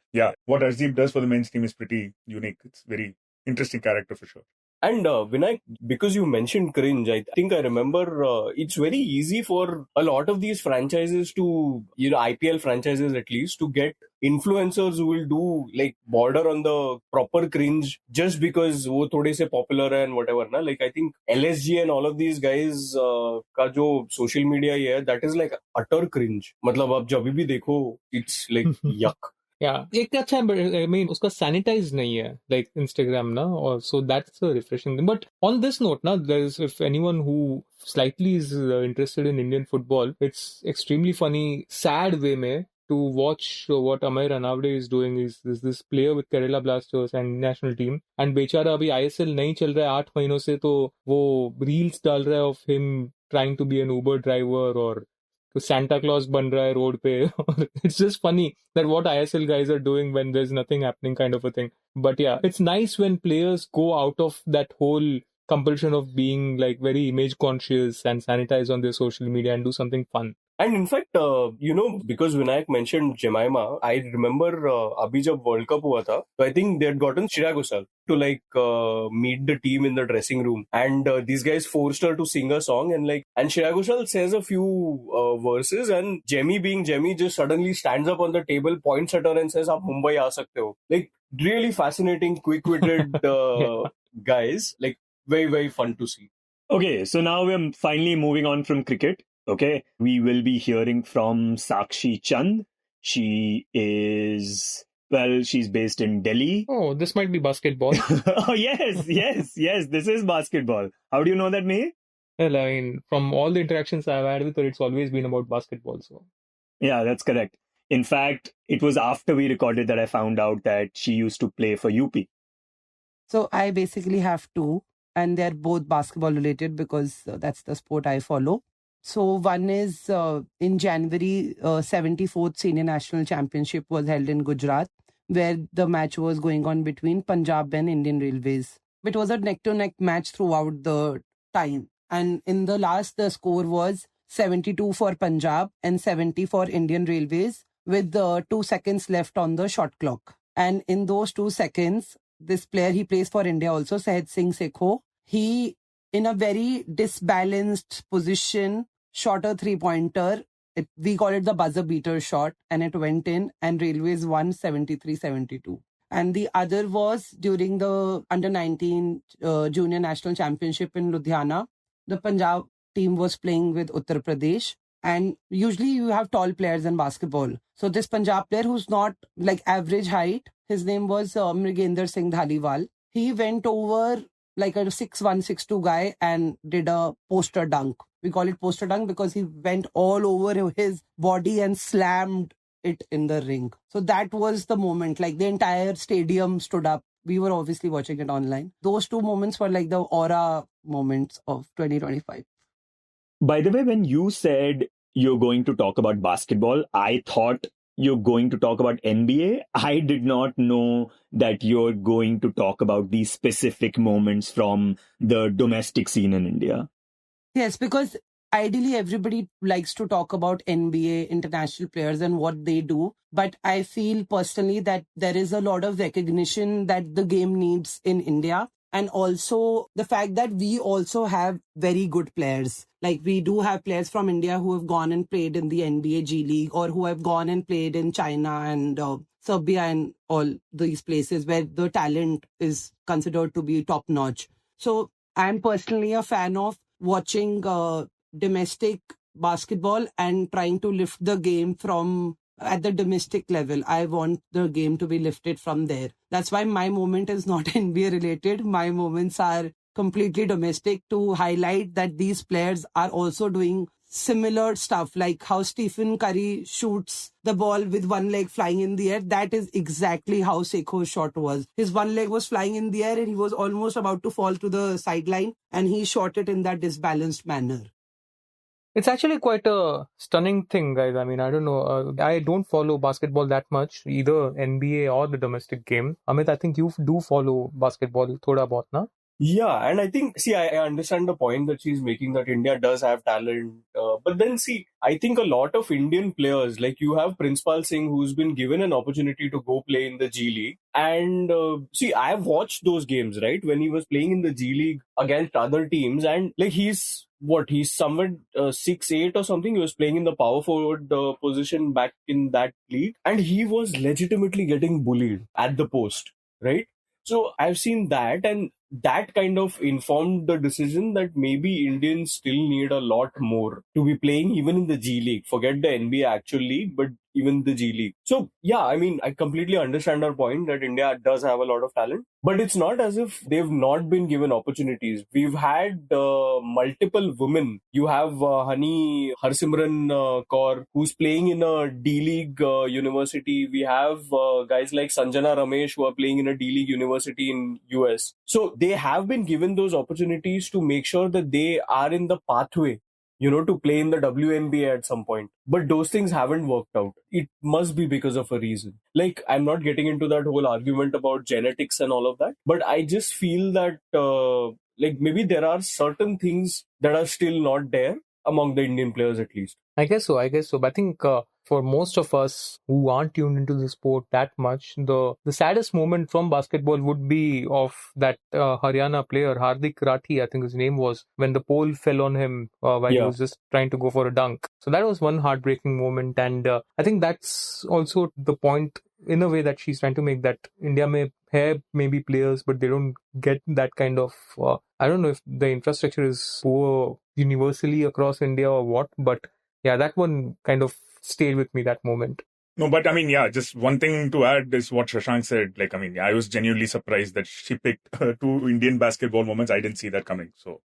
what Arshdeep does for the men's team is pretty unique. It's very interesting character for sure. And Vinayak, because you mentioned cringe, I think I remember it's very easy for a lot of these franchises to, IPL franchises at least, to get influencers who will do like border on the proper cringe just because wo thode se popular and whatever. Na? Like I think LSG and all of these guys ka jo social media hai, that is like utter cringe. Matlab ab jab bhi dekho, it's like yuck. Yeah, एक अच्छा है, but I mean, उसका sanitize नहीं है, like Instagram ना, or so that's a refreshing thing. But on this note, ना, there's if anyone who slightly is interested in Indian football, it's extremely funny, sad way में to watch what Amay Ranavade is doing. Is this player with Kerala Blasters and national team, and बेचारा अभी ISL नहीं चल रहा है 8 महीनों से, तो वो reels डाल रहा है of him trying to be an Uber driver or तो Santa Claus बन रहा है रोड पे. It's just funny that what ISL guys are doing when there's nothing happening kind of a thing. But yeah, it's nice when players go out of that whole compulsion of being like very image conscious and sanitize on their social media and do something fun. And in fact, because Vinayak mentioned Jemima, I remember abhi jab World Cup hua tha, so I think they had gotten Shreya Ghoshal to meet the team in the dressing room, and these guys forced her to sing a song, and Shreya Ghoshal says a few verses, and Jemmy being Jemmy just suddenly stands up on the table, points at her and says, "Aap Mumbai aa sakte ho." Like really fascinating, quick-witted guys, like very, very fun to see. Okay, so now we're finally moving on from cricket. Okay, we will be hearing from Sakshi Chand. She's based in Delhi. Oh, this might be basketball. Oh, yes, this is basketball. How do you know that, May? Well, I mean, from all the interactions I've had with her, it's always been about basketball. So, yeah, that's correct. In fact, it was after we recorded that I found out that she used to play for UP. So I basically have two, and they're both basketball related because that's the sport I follow. So one is in January, 74th Senior National Championship was held in Gujarat, where the match was going on between Punjab and Indian Railways. It was a neck-to-neck match throughout the time. And in the last, the score was 72 for Punjab and 70 for Indian Railways with 2 seconds left on the shot clock. And in those 2 seconds, this player, he plays for India also, Sahaj Singh Sekho, he, in a very disbalanced position, shot a three-pointer. We call it the buzzer beater shot, and it went in, and Railways won 73-72. And the other was during the Under-19 Junior National Championship in Ludhiana. The Punjab team was playing with Uttar Pradesh, and usually you have tall players in basketball. So this Punjab player who's not like average height, his name was Mrigendra Singh Dhaliwal. He went over like a 6'1", 6'2" guy and did a poster dunk. We call it poster dunk because he went all over his body and slammed it in the ring. So that was the moment, like the entire stadium stood up. We were obviously watching it online. Those 2 moments were like the aura moments of 2025. By the way, when you said you're going to talk about basketball, I thought you're going to talk about NBA. I did not know that you're going to talk about these specific moments from the domestic scene in India. Yes, because ideally everybody likes to talk about NBA, international players and what they do. But I feel personally that there is a lot of recognition that the game needs in India. And also the fact that we also have very good players. Like we do have players from India who have gone and played in the NBA G League, or who have gone and played in China and Serbia and all these places where the talent is considered to be top notch. So I'm personally a fan of watching domestic basketball and trying to lift the game from at the domestic level. I want the game to be lifted from there. That's why my moment is not NBA related. My moments are completely domestic, to highlight that these players are also doing similar stuff, like how Stephen Curry shoots the ball with one leg flying in the air. That is exactly how Sekho's shot was. His one leg was flying in the air and he was almost about to fall to the sideline, and he shot it in that disbalanced manner. It's actually quite a stunning thing, guys. I mean, I don't know. I don't follow basketball that much, either NBA or the domestic game. Amit, I think you do follow basketball thoda bahut, na? Yeah, and I think, see, I understand the point that she's making, that India does have talent. But then, see, I think a lot of Indian players, like you have Princepal Singh, who's been given an opportunity to go play in the G League. And see, I've watched those games, right, when he was playing in the G League against other teams. And like he's somewhere 6'8" or something. He was playing in the power forward position back in that league. And he was legitimately getting bullied at the post, right? So I've seen that, and that kind of informed the decision that maybe Indians still need a lot more to be playing even in the G League. Forget the NBA actual league, but even the G League. So yeah, I mean, I completely understand our point that India does have a lot of talent, but it's not as if they've not been given opportunities. We've had multiple women. You have Hani Harsimran Kaur, who's playing in a D League university. We have guys like Sanjana Ramesh, who are playing in a D League university in US. So they have been given those opportunities to make sure that they are in the pathway, to play in the WNBA at some point. But those things haven't worked out. It must be because of a reason. Like, I'm not getting into that whole argument about genetics and all of that, but I just feel that maybe there are certain things that are still not there among the Indian players, at least. I guess so. But I think for most of us who aren't tuned into the sport that much, the saddest moment from basketball would be of that Haryana player, Hardik Rathi, I think his name was, when the pole fell on him while he was just trying to go for a dunk. So that was one heartbreaking moment. And I think that's also the point, in a way, that she's trying to make, that India may have maybe players, but they don't get that kind of, I don't know if the infrastructure is poor universally across India or what, but yeah, that one kind of stayed with me, that moment. No, but I mean, yeah, just one thing to add is what Shashank said. Like, I mean, I was genuinely surprised that she picked two Indian basketball moments. I didn't see that coming. So,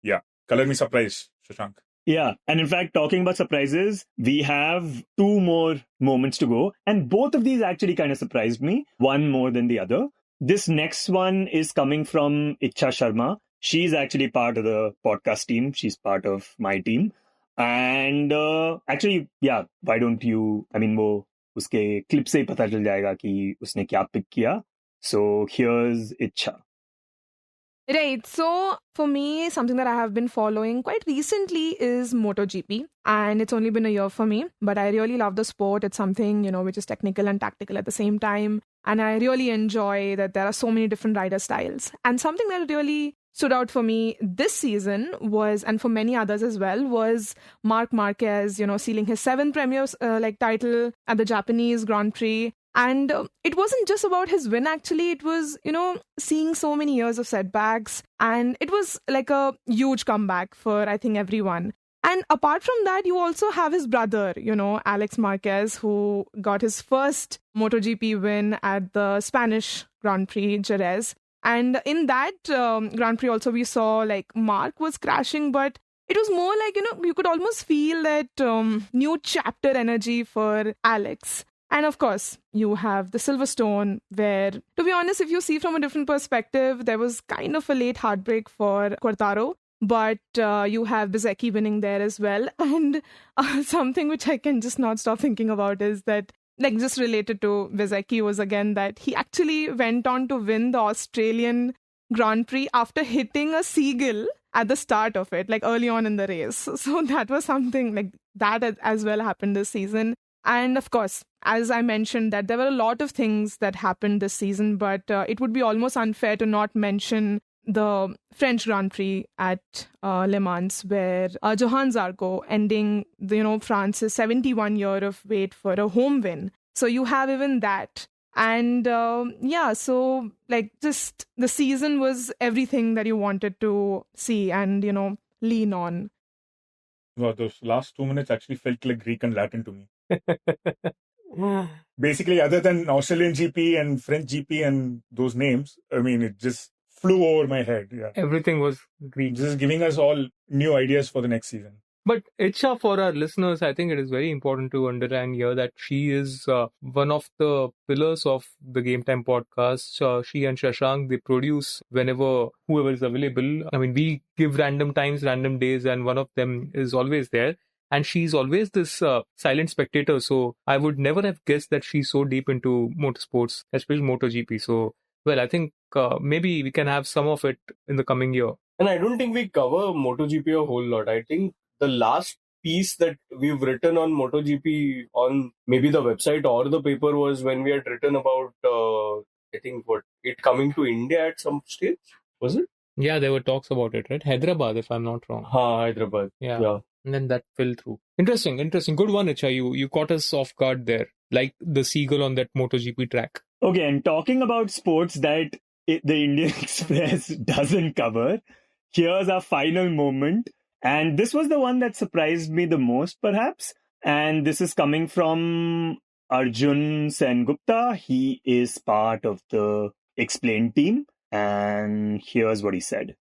yeah, color me surprised, Shashank. Yeah, and in fact, talking about surprises, we have two more moments to go. And both of these actually kind of surprised me, one more than the other. This next one is coming from Icha Sharma. She's actually part of the podcast team. She's part of my team. And actually, yeah, why don't you, I mean, वो उसके clip से ही पता चल जाएगा कि उसने क्या pick किया. So here's Icha. Right. So for me, something that I have been following quite recently is MotoGP. And it's only been a year for me, but I really love the sport. It's something, which is technical and tactical at the same time. And I really enjoy that there are so many different rider styles. And something that really stood out for me this season was, and for many others as well, was Marc Marquez, sealing his 7th Premier title at the Japanese Grand Prix. And it wasn't just about his win, actually. It was, seeing so many years of setbacks. And it was like a huge comeback for, I think, everyone. And apart from that, you also have his brother, Alex Marquez, who got his first MotoGP win at the Spanish Grand Prix, Jerez. And in that Grand Prix also, we saw Marc was crashing, but it was more like, you could almost feel that new chapter energy for Alex. And of course, you have the Silverstone, where, to be honest, if you see from a different perspective, there was kind of a late heartbreak for Quartaro. But you have Bezzecchi winning there as well. And something which I can just not stop thinking about is that, just related to Bezzecchi, was again that he actually went on to win the Australian Grand Prix after hitting a seagull at the start of it, early on in the race. So that was something that as well happened this season. And of course, as I mentioned, that there were a lot of things that happened this season, but it would be almost unfair to not mention the French Grand Prix at Le Mans, where Johann Zarco ending France's 71-year of wait for a home win. So you have even that. And so like just the season was everything that you wanted to see and, lean on. Well, those last 2 minutes actually felt like Greek and Latin to me. Basically, other than Australian GP and French GP and those names, I mean, it just flew over my head. Yeah. Everything was Greek. Just giving us all new ideas for the next season. But Icha, for our listeners, I think it is very important to understand here that she is one of the pillars of the Game Time podcast. She and Shashank, they produce whenever whoever is available. I mean, we give random times, random days, and one of them is always there. And she's always this silent spectator. So I would never have guessed that she's so deep into motorsports, especially MotoGP. So, well, I think maybe we can have some of it in the coming year. And I don't think we cover MotoGP a whole lot. I think the last piece that we've written on MotoGP on maybe the website or the paper was when we had written about, I think, it coming to India at some stage. Was it? Yeah, there were talks about it, right? Hyderabad, if I'm not wrong. Hyderabad. Yeah. And then that fell through. Interesting. Good one, Icha. You caught us off guard there, like the seagull on that MotoGP track. Okay, and talking about sports that the Indian Express doesn't cover, here's our final moment. And this was the one that surprised me the most, perhaps. And this is coming from Arjun Sengupta. He is part of the Explain team. And here's what he said.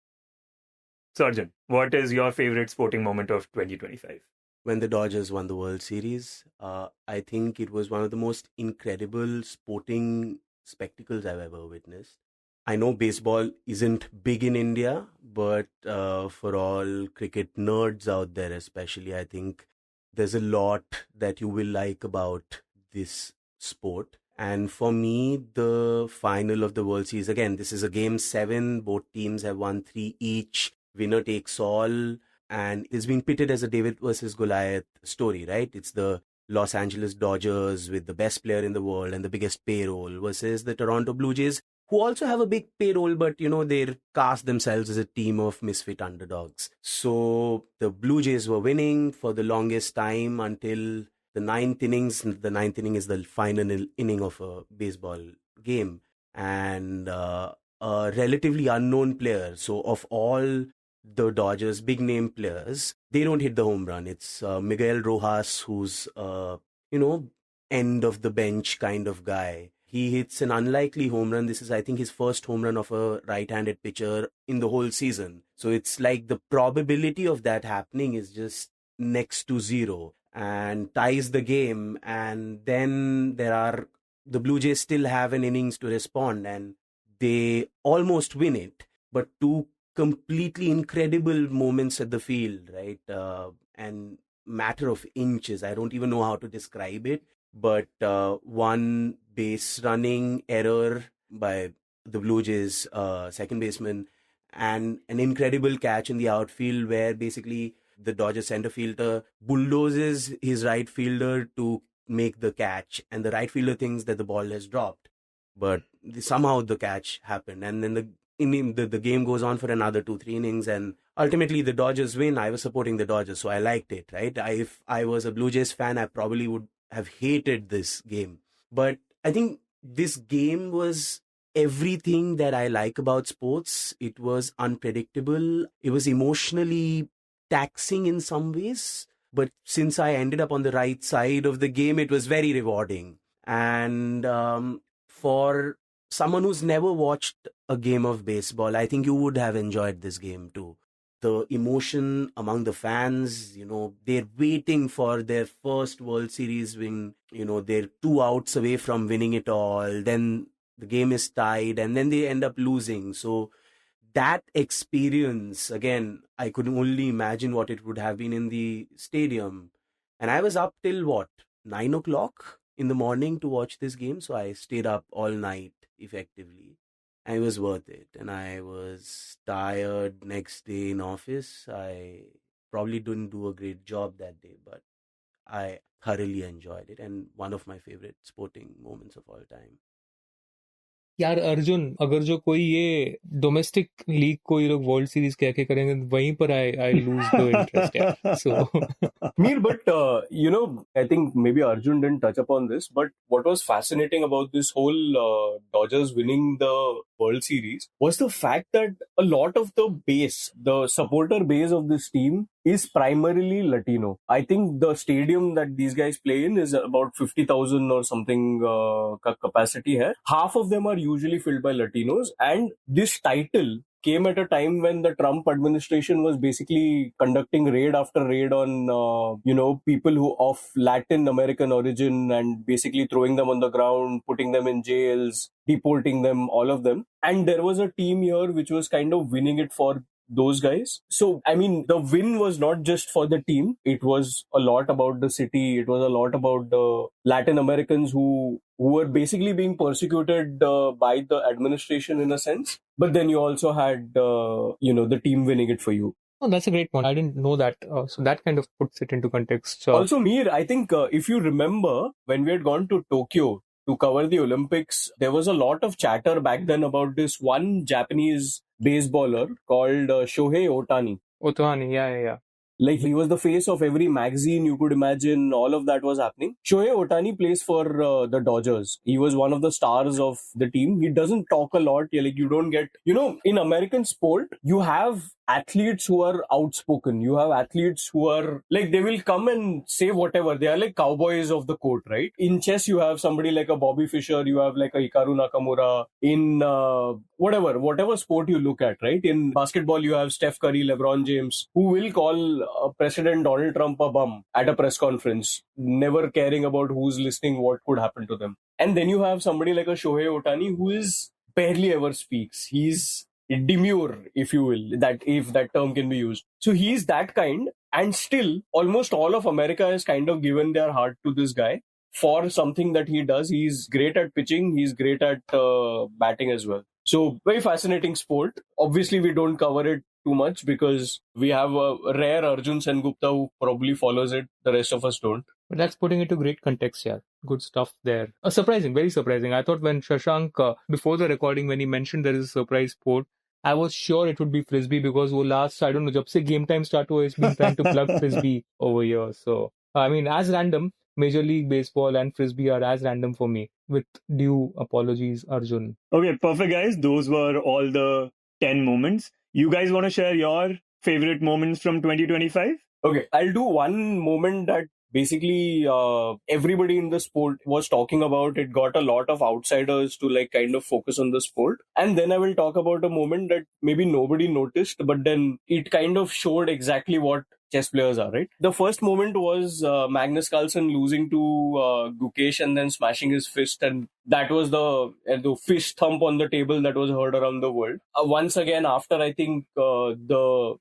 So, Arjun, what is your favorite sporting moment of 2025? When the Dodgers won the World Series, I think it was one of the most incredible sporting spectacles I've ever witnessed. I know baseball isn't big in India, but for all cricket nerds out there especially, I think there's a lot that you will like about this sport. And for me, the final of the World Series, again, this is a Game 7. Both teams have won 3 each. Winner takes all. And it's been pitted as a David versus Goliath story, right? It's the Los Angeles Dodgers with the best player in the world and the biggest payroll versus the Toronto Blue Jays, who also have a big payroll, but, they cast themselves as a team of misfit underdogs. So the Blue Jays were winning for the longest time until the ninth innings. The ninth inning is the final inning of a baseball game. And a relatively unknown player. So of all the Dodgers' big name players, they don't hit the home run. It's Miguel Rojas, who's, end of the bench kind of guy. He hits an unlikely home run. This is, I think, his first home run of a right-handed pitcher in the whole season. So it's like the probability of that happening is just next to zero and ties the game. And then the Blue Jays still have an innings to respond and they almost win it. But two completely incredible moments at the field, right? And matter of inches. I don't even know how to describe it. But one base running error by the Blue Jays second baseman and an incredible catch in the outfield where basically the Dodgers center fielder bulldozes his right fielder to make the catch and the right fielder thinks that the ball has dropped. But somehow the catch happened and then the game goes on for another 2-3 innings and ultimately the Dodgers win. I was supporting the Dodgers, so I liked it, right? If I was a Blue Jays fan, I probably would have hated this game. But I think this game was everything that I like about sports. It was unpredictable. It was emotionally taxing in some ways. But since I ended up on the right side of the game, it was very rewarding. And for someone who's never watched a game of baseball, I think you would have enjoyed this game too. The emotion among the fans, they're waiting for their first World Series win. They're 2 outs away from winning it all. Then the game is tied and then they end up losing. So that experience, again, I could only imagine what it would have been in the stadium. And I was up till 9 o'clock in the morning to watch this game. So I stayed up all night effectively. And it was worth it. And I was tired next day in office. I probably didn't do a great job that day, but I thoroughly enjoyed it. And one of my favorite sporting moments of all time. यार अर्जुन, अगर जो कोई ये domestic league को ये लोग world series कह के करेंगे, वहीं पर आई लूज द इंटरेस्ट यार. So Mir, but I think maybe Arjun didn't touch upon this, but what was fascinating about this whole Dodgers winning the World Series was the fact that a lot of the base, the supporter base of this team is primarily Latino. I think the stadium that these guys play in is about 50,000 or something capacity here. Half of them are usually filled by Latinos, and this title came at a time when the Trump administration was basically conducting raid after raid on, people who of Latin American origin and basically throwing them on the ground, putting them in jails, deporting them, all of them. And there was a team here which was kind of winning it for those guys. So, I mean, the win was not just for the team. It was a lot about the city. It was a lot about the Latin Americans who were basically being persecuted by the administration in a sense. But then you also had, the team winning it for you. Oh, that's a great point. I didn't know that. So that kind of puts it into context. So Also, Mir, I think if you remember when we had gone to Tokyo to cover the Olympics, there was a lot of chatter back then about this one Japanese baseballer called Shohei Ohtani. Ohtani, yeah. Like, he was the face of every magazine you could imagine. All of that was happening. Shohei Ohtani plays for the Dodgers. He was one of the stars of the team. He doesn't talk a lot. Like, you don't get... in American sport, you have athletes who are outspoken. You have athletes who are... Like, they will come and say whatever. They are like cowboys of the court, right? In chess, you have somebody like a Bobby Fischer. You have like a Hikaru Nakamura. In whatever sport you look at, right? In basketball, you have Steph Curry, LeBron James, who will call President Donald Trump a bum at a press conference, never caring about who's listening, what could happen to them. And then you have somebody like a Shohei Ohtani who is barely ever speaks. He's demure, if you will, if that term can be used. So he's that kind, and still almost all of America has kind of given their heart to this guy for something that he does. He's great at pitching. He's great at batting as well. So very fascinating sport. Obviously, we don't cover it too much because we have a rare Arjun Sengupta who probably follows it. The rest of us don't. But that's putting it to great context, yeah. Good stuff there. Surprising, very surprising. I thought when Shashank, before the recording, when he mentioned there is a surprise sport, I was sure it would be Frisbee because I don't know, jab se game time start hua, it's been trying to plug Frisbee over here. So, I mean, as random, Major League Baseball and Frisbee are as random for me. With due apologies, Arjun. Okay, perfect, guys. Those were all the 10 moments. You guys want to share your favorite moments from 2025? Okay, I'll do one moment that basically everybody in the sport was talking about. It got a lot of outsiders to like kind of focus on the sport. And then I will talk about a moment that maybe nobody noticed, but then it kind of showed exactly what chess players are, right? The first moment was Magnus Carlsen losing to Gukesh and then smashing his fist, and that was the fist thump on the table that was heard around the world. Once again, after I think the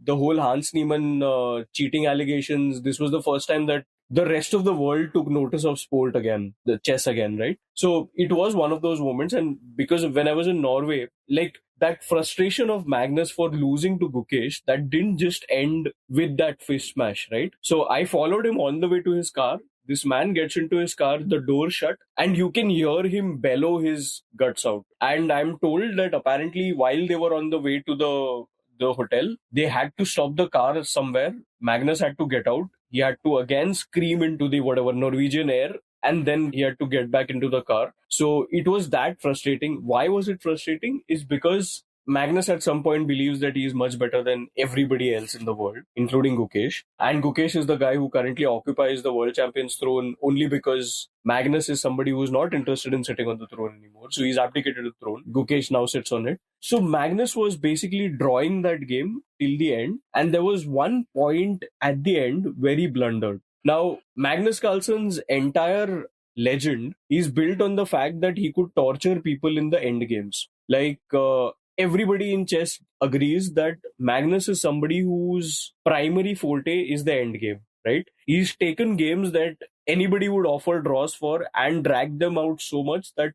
whole Hans Niemann cheating allegations, this was the first time that the rest of the world took notice of sport again, the chess again, right? So it was one of those moments, and because when I was in Norway, like that frustration of Magnus for losing to Gukesh, that didn't just end with that fist smash, right? So I followed him on the way to his car. This man gets into his car, the door shut, and you can hear him bellow his guts out. And I'm told that apparently while they were on the way to the hotel, they had to stop the car somewhere. Magnus had to get out. He had to again scream into the Norwegian air, and then he had to get back into the car. So it was that frustrating. Why was it frustrating? Is because Magnus at some point believes that he is much better than everybody else in the world, including Gukesh. And Gukesh is the guy who currently occupies the world champion's throne only because Magnus is somebody who is not interested in sitting on the throne anymore. So he's abdicated the throne. Gukesh now sits on it. So Magnus was basically drawing that game till the end. And there was one point at the end where he blundered. Now, Magnus Carlsen's entire legend is built on the fact that he could torture people in the end games. Like, everybody in chess agrees that Magnus is somebody whose primary forte is the end game, right? He's taken games that anybody would offer draws for and dragged them out so much that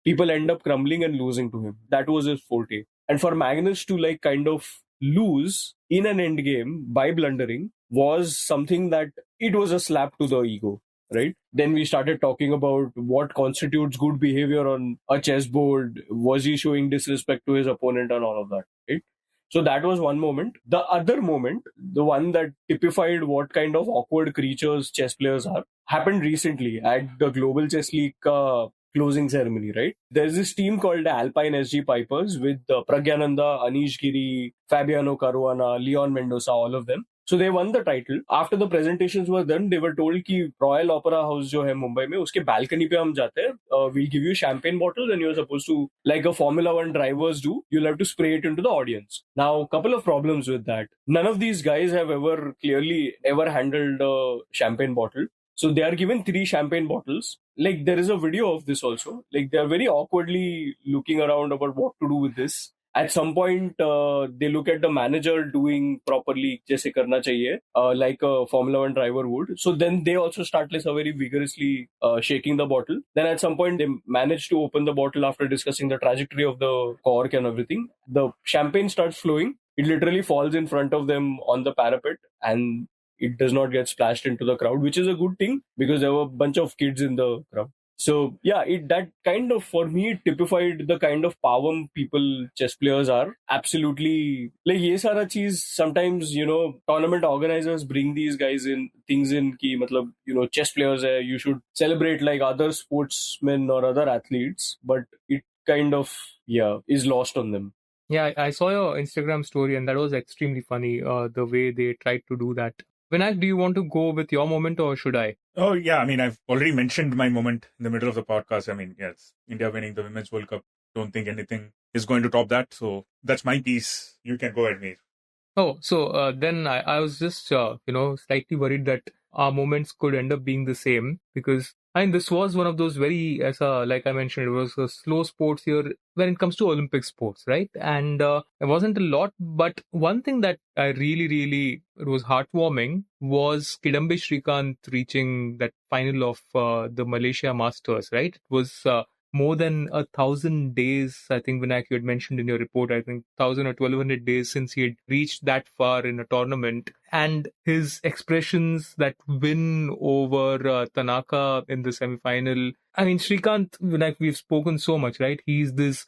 people end up crumbling and losing to him. That was his forte. And for Magnus to like kind of lose in an end game by blundering was something that it was a slap to the ego, right? Then we started talking about what constitutes good behavior on a chessboard. Was he showing disrespect to his opponent and all of that, right? So that was one moment. The other moment, the one that typified what kind of awkward creatures chess players are, happened recently at the Global Chess League closing ceremony, right? There's this team called the Alpine SG Pipers with Pragyananda, Anish Giri, Fabiano Caruana, Leon Mendoza, all of them. So they won the title. After the presentations were done, they were told कि Royal Opera House जो है मुंबई में, उसके balcony पे हम जाते हैं. We'll give you champagne bottles and you're supposed to, like a Formula One drivers do, you'll have to spray it into the audience. Now, a couple of problems with that. None of these guys have ever handled a champagne bottle. So they are given 3 champagne bottles. Like there is a video of this also. Like they are very awkwardly looking around about what to do with this. At some point, they look at the manager doing properly, जैसे करना चाहिए, like a Formula One driver would. So then they also start very vigorously shaking the bottle. Then at some point, they manage to open the bottle after discussing the trajectory of the cork and everything. The champagne starts flowing. It literally falls in front of them on the parapet and it does not get splashed into the crowd, which is a good thing because there were a bunch of kids in the crowd. So yeah, that kind of, for me, typified the kind of power people chess players are. Absolutely. Like ye sara cheez, sometimes, tournament organizers bring these guys in, things in ki, matlab, chess players hai, you should celebrate like other sportsmen or other athletes, but it kind of, is lost on them. Yeah, I saw your Instagram story and that was extremely funny, the way they tried to do that. Vinayak, do you want to go with your moment or should I? Oh, yeah. I mean, I've already mentioned my moment in the middle of the podcast. I mean, yes, India winning the Women's World Cup. Don't think anything is going to top that. So that's my piece. You can go ahead, Mir. Oh, so then I was just, slightly worried that our moments could end up being the same because this was one of those very, like I mentioned, it was a slow sports year when it comes to Olympic sports, right? And it wasn't a lot, but one thing that I really, it was heartwarming was Kidambi Srikanth reaching that final of the Malaysia Masters, right? It was more than 1,000 days, I think, Vinayak, you had mentioned in your report, I think 1,000 or 1,200 days since he had reached that far in a tournament. And his expressions, that win over Tanaka in the semi-final. I mean, Srikanth, Vinayak, we've spoken so much, right? He's this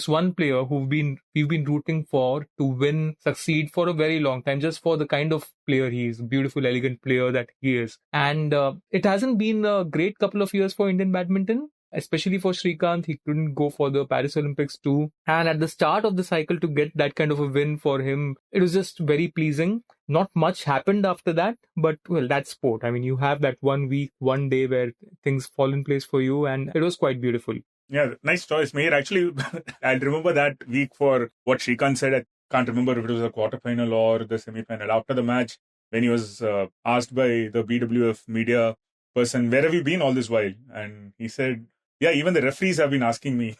one player we've been rooting for to win, succeed for a very long time, just for the kind of player he is, beautiful, elegant player that he is. And it hasn't been a great couple of years for Indian badminton. Especially for Srikanth, he couldn't go for the Paris Olympics too. And at the start of the cycle, to get that kind of a win for him, it was just very pleasing. Not much happened after that, but well, that's sport. I mean, you have that 1 week, 1 day where things fall in place for you, and it was quite beautiful. Yeah, nice choice, Meher. Actually, I remember that week for what Srikanth said. I can't remember if it was a quarterfinal or the semi-final. After the match, when he was asked by the BWF media person, where have you been all this while? And he said, yeah, even the referees have been asking me.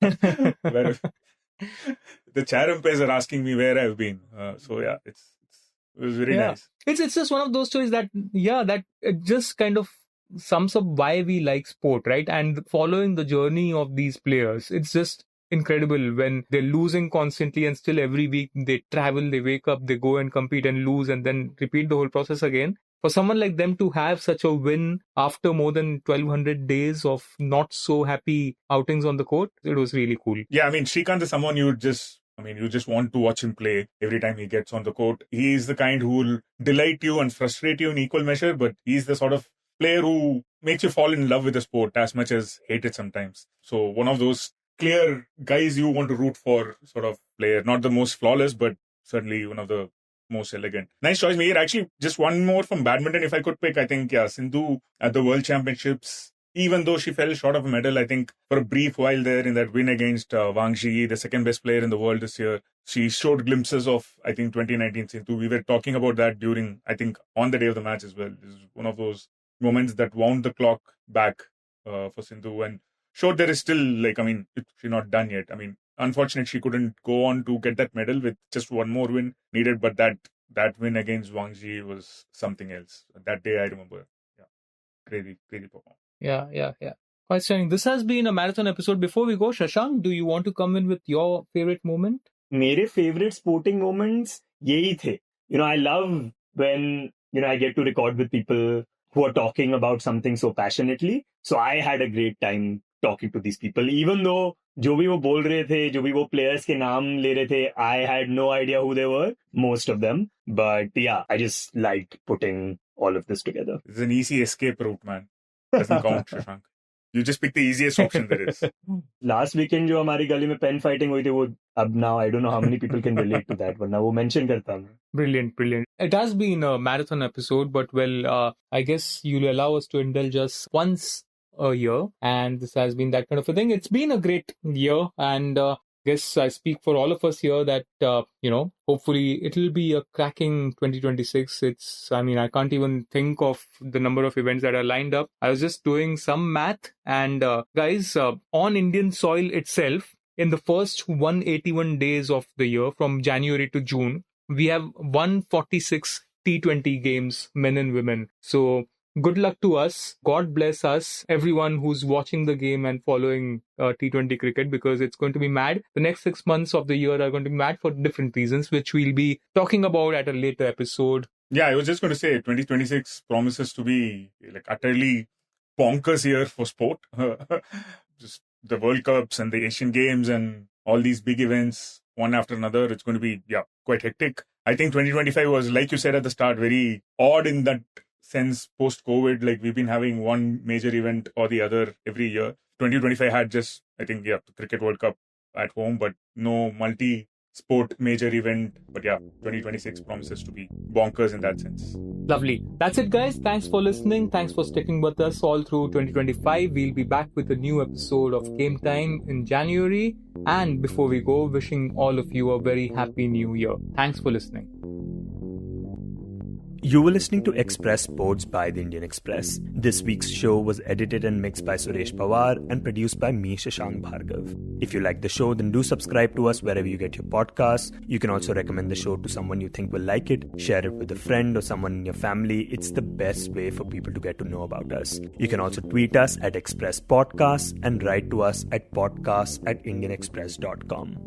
The chair umpires are asking me where I've been. So yeah, it was very nice. It's just one of those stories that it just kind of sums up why we like sport, right? And following the journey of these players, it's just incredible when they're losing constantly and still every week they travel, they wake up, they go and compete and lose and then repeat the whole process again. For someone like them to have such a win after more than 1,200 days of not so happy outings on the court, it was really cool. Yeah, I mean, Srikanth is someone you just want to watch him play every time he gets on the court. He's the kind who will delight you and frustrate you in equal measure, but he's the sort of player who makes you fall in love with the sport as much as hate it sometimes. So one of those clear guys you want to root for sort of player. Not the most flawless, but certainly one of the most elegant. Nice choice, Meher. Actually, just one more from badminton if I could pick. I think, Sindhu at the World Championships, even though she fell short of a medal, I think for a brief while there in that win against Wang Zhi, the second best player in the world this year, she showed glimpses of, I think, 2019 Sindhu. We were talking about that during, I think, on the day of the match as well. This is one of those moments that wound the clock back for Sindhu and showed there is still, she's not done yet. I mean, unfortunately, she couldn't go on to get that medal with just one more win needed, but that win against Wang Zhi was something else. That day, I remember. Yeah, crazy performance. Yeah. Quite stunning. This has been a marathon episode. Before we go, Shashank, do you want to come in with your favorite moment? मेरे favorite sporting moments यही थे. I love when I get to record with people who are talking about something so passionately. So I had a great time talking to these people, even though जो भी वो बोल रहे थे, जो भी वो players के नाम ले रहे थे, I had no idea who they were, most of them. But yeah, I just liked putting all of this together. It's an easy escape route, man. Doesn't count, Shashank. You just pick the easiest option there is. Last weekend जो हमारी गली में pen fighting हुई थी, वो अब now I don't know how many people can relate to that, वरना वो mention करता मैं. Brilliant, brilliant. It has been a marathon episode, but I guess you'll allow us to indulge us once a year, and this has been that kind of a thing. It's been a great year, and guess I speak for all of us here that, hopefully it'll be a cracking 2026. I can't even think of the number of events that are lined up. I was just doing some math, and guys, on Indian soil itself, in the first 181 days of the year, from January to June, we have 146 T20 games, men and women. So good luck to us. God bless us, everyone who's watching the game and following T20 cricket, because it's going to be mad. The next 6 months of the year are going to be mad for different reasons, which we'll be talking about at a later episode. Yeah, I was just going to say 2026 promises to be like utterly bonkers year for sport. Just the World Cups and the Asian Games and all these big events, one after another. It's going to be, quite hectic. I think 2025 was, like you said at the start, very odd in that sense post-COVID. Like we've been having one major event or the other every year. 2025 had just, I think, the Cricket World Cup at home, but no multi-sport major event. But 2026 promises to be bonkers in that sense. Lovely. That's it, guys. Thanks for listening. Thanks for sticking with us all through 2025. We'll be back with a new episode of Game Time in January. And before we go, wishing all of you a very happy new year. Thanks for listening. You were listening to Express Sports by the Indian Express. This week's show was edited and mixed by Suresh Pawar and produced by me, Shashank Bhargava. If you like the show, then do subscribe to us wherever you get your podcasts. You can also recommend the show to someone you think will like it. Share it with a friend or someone in your family. It's the best way for people to get to know about us. You can also tweet us at Express Podcasts and write to us at podcasts@indianexpress.com.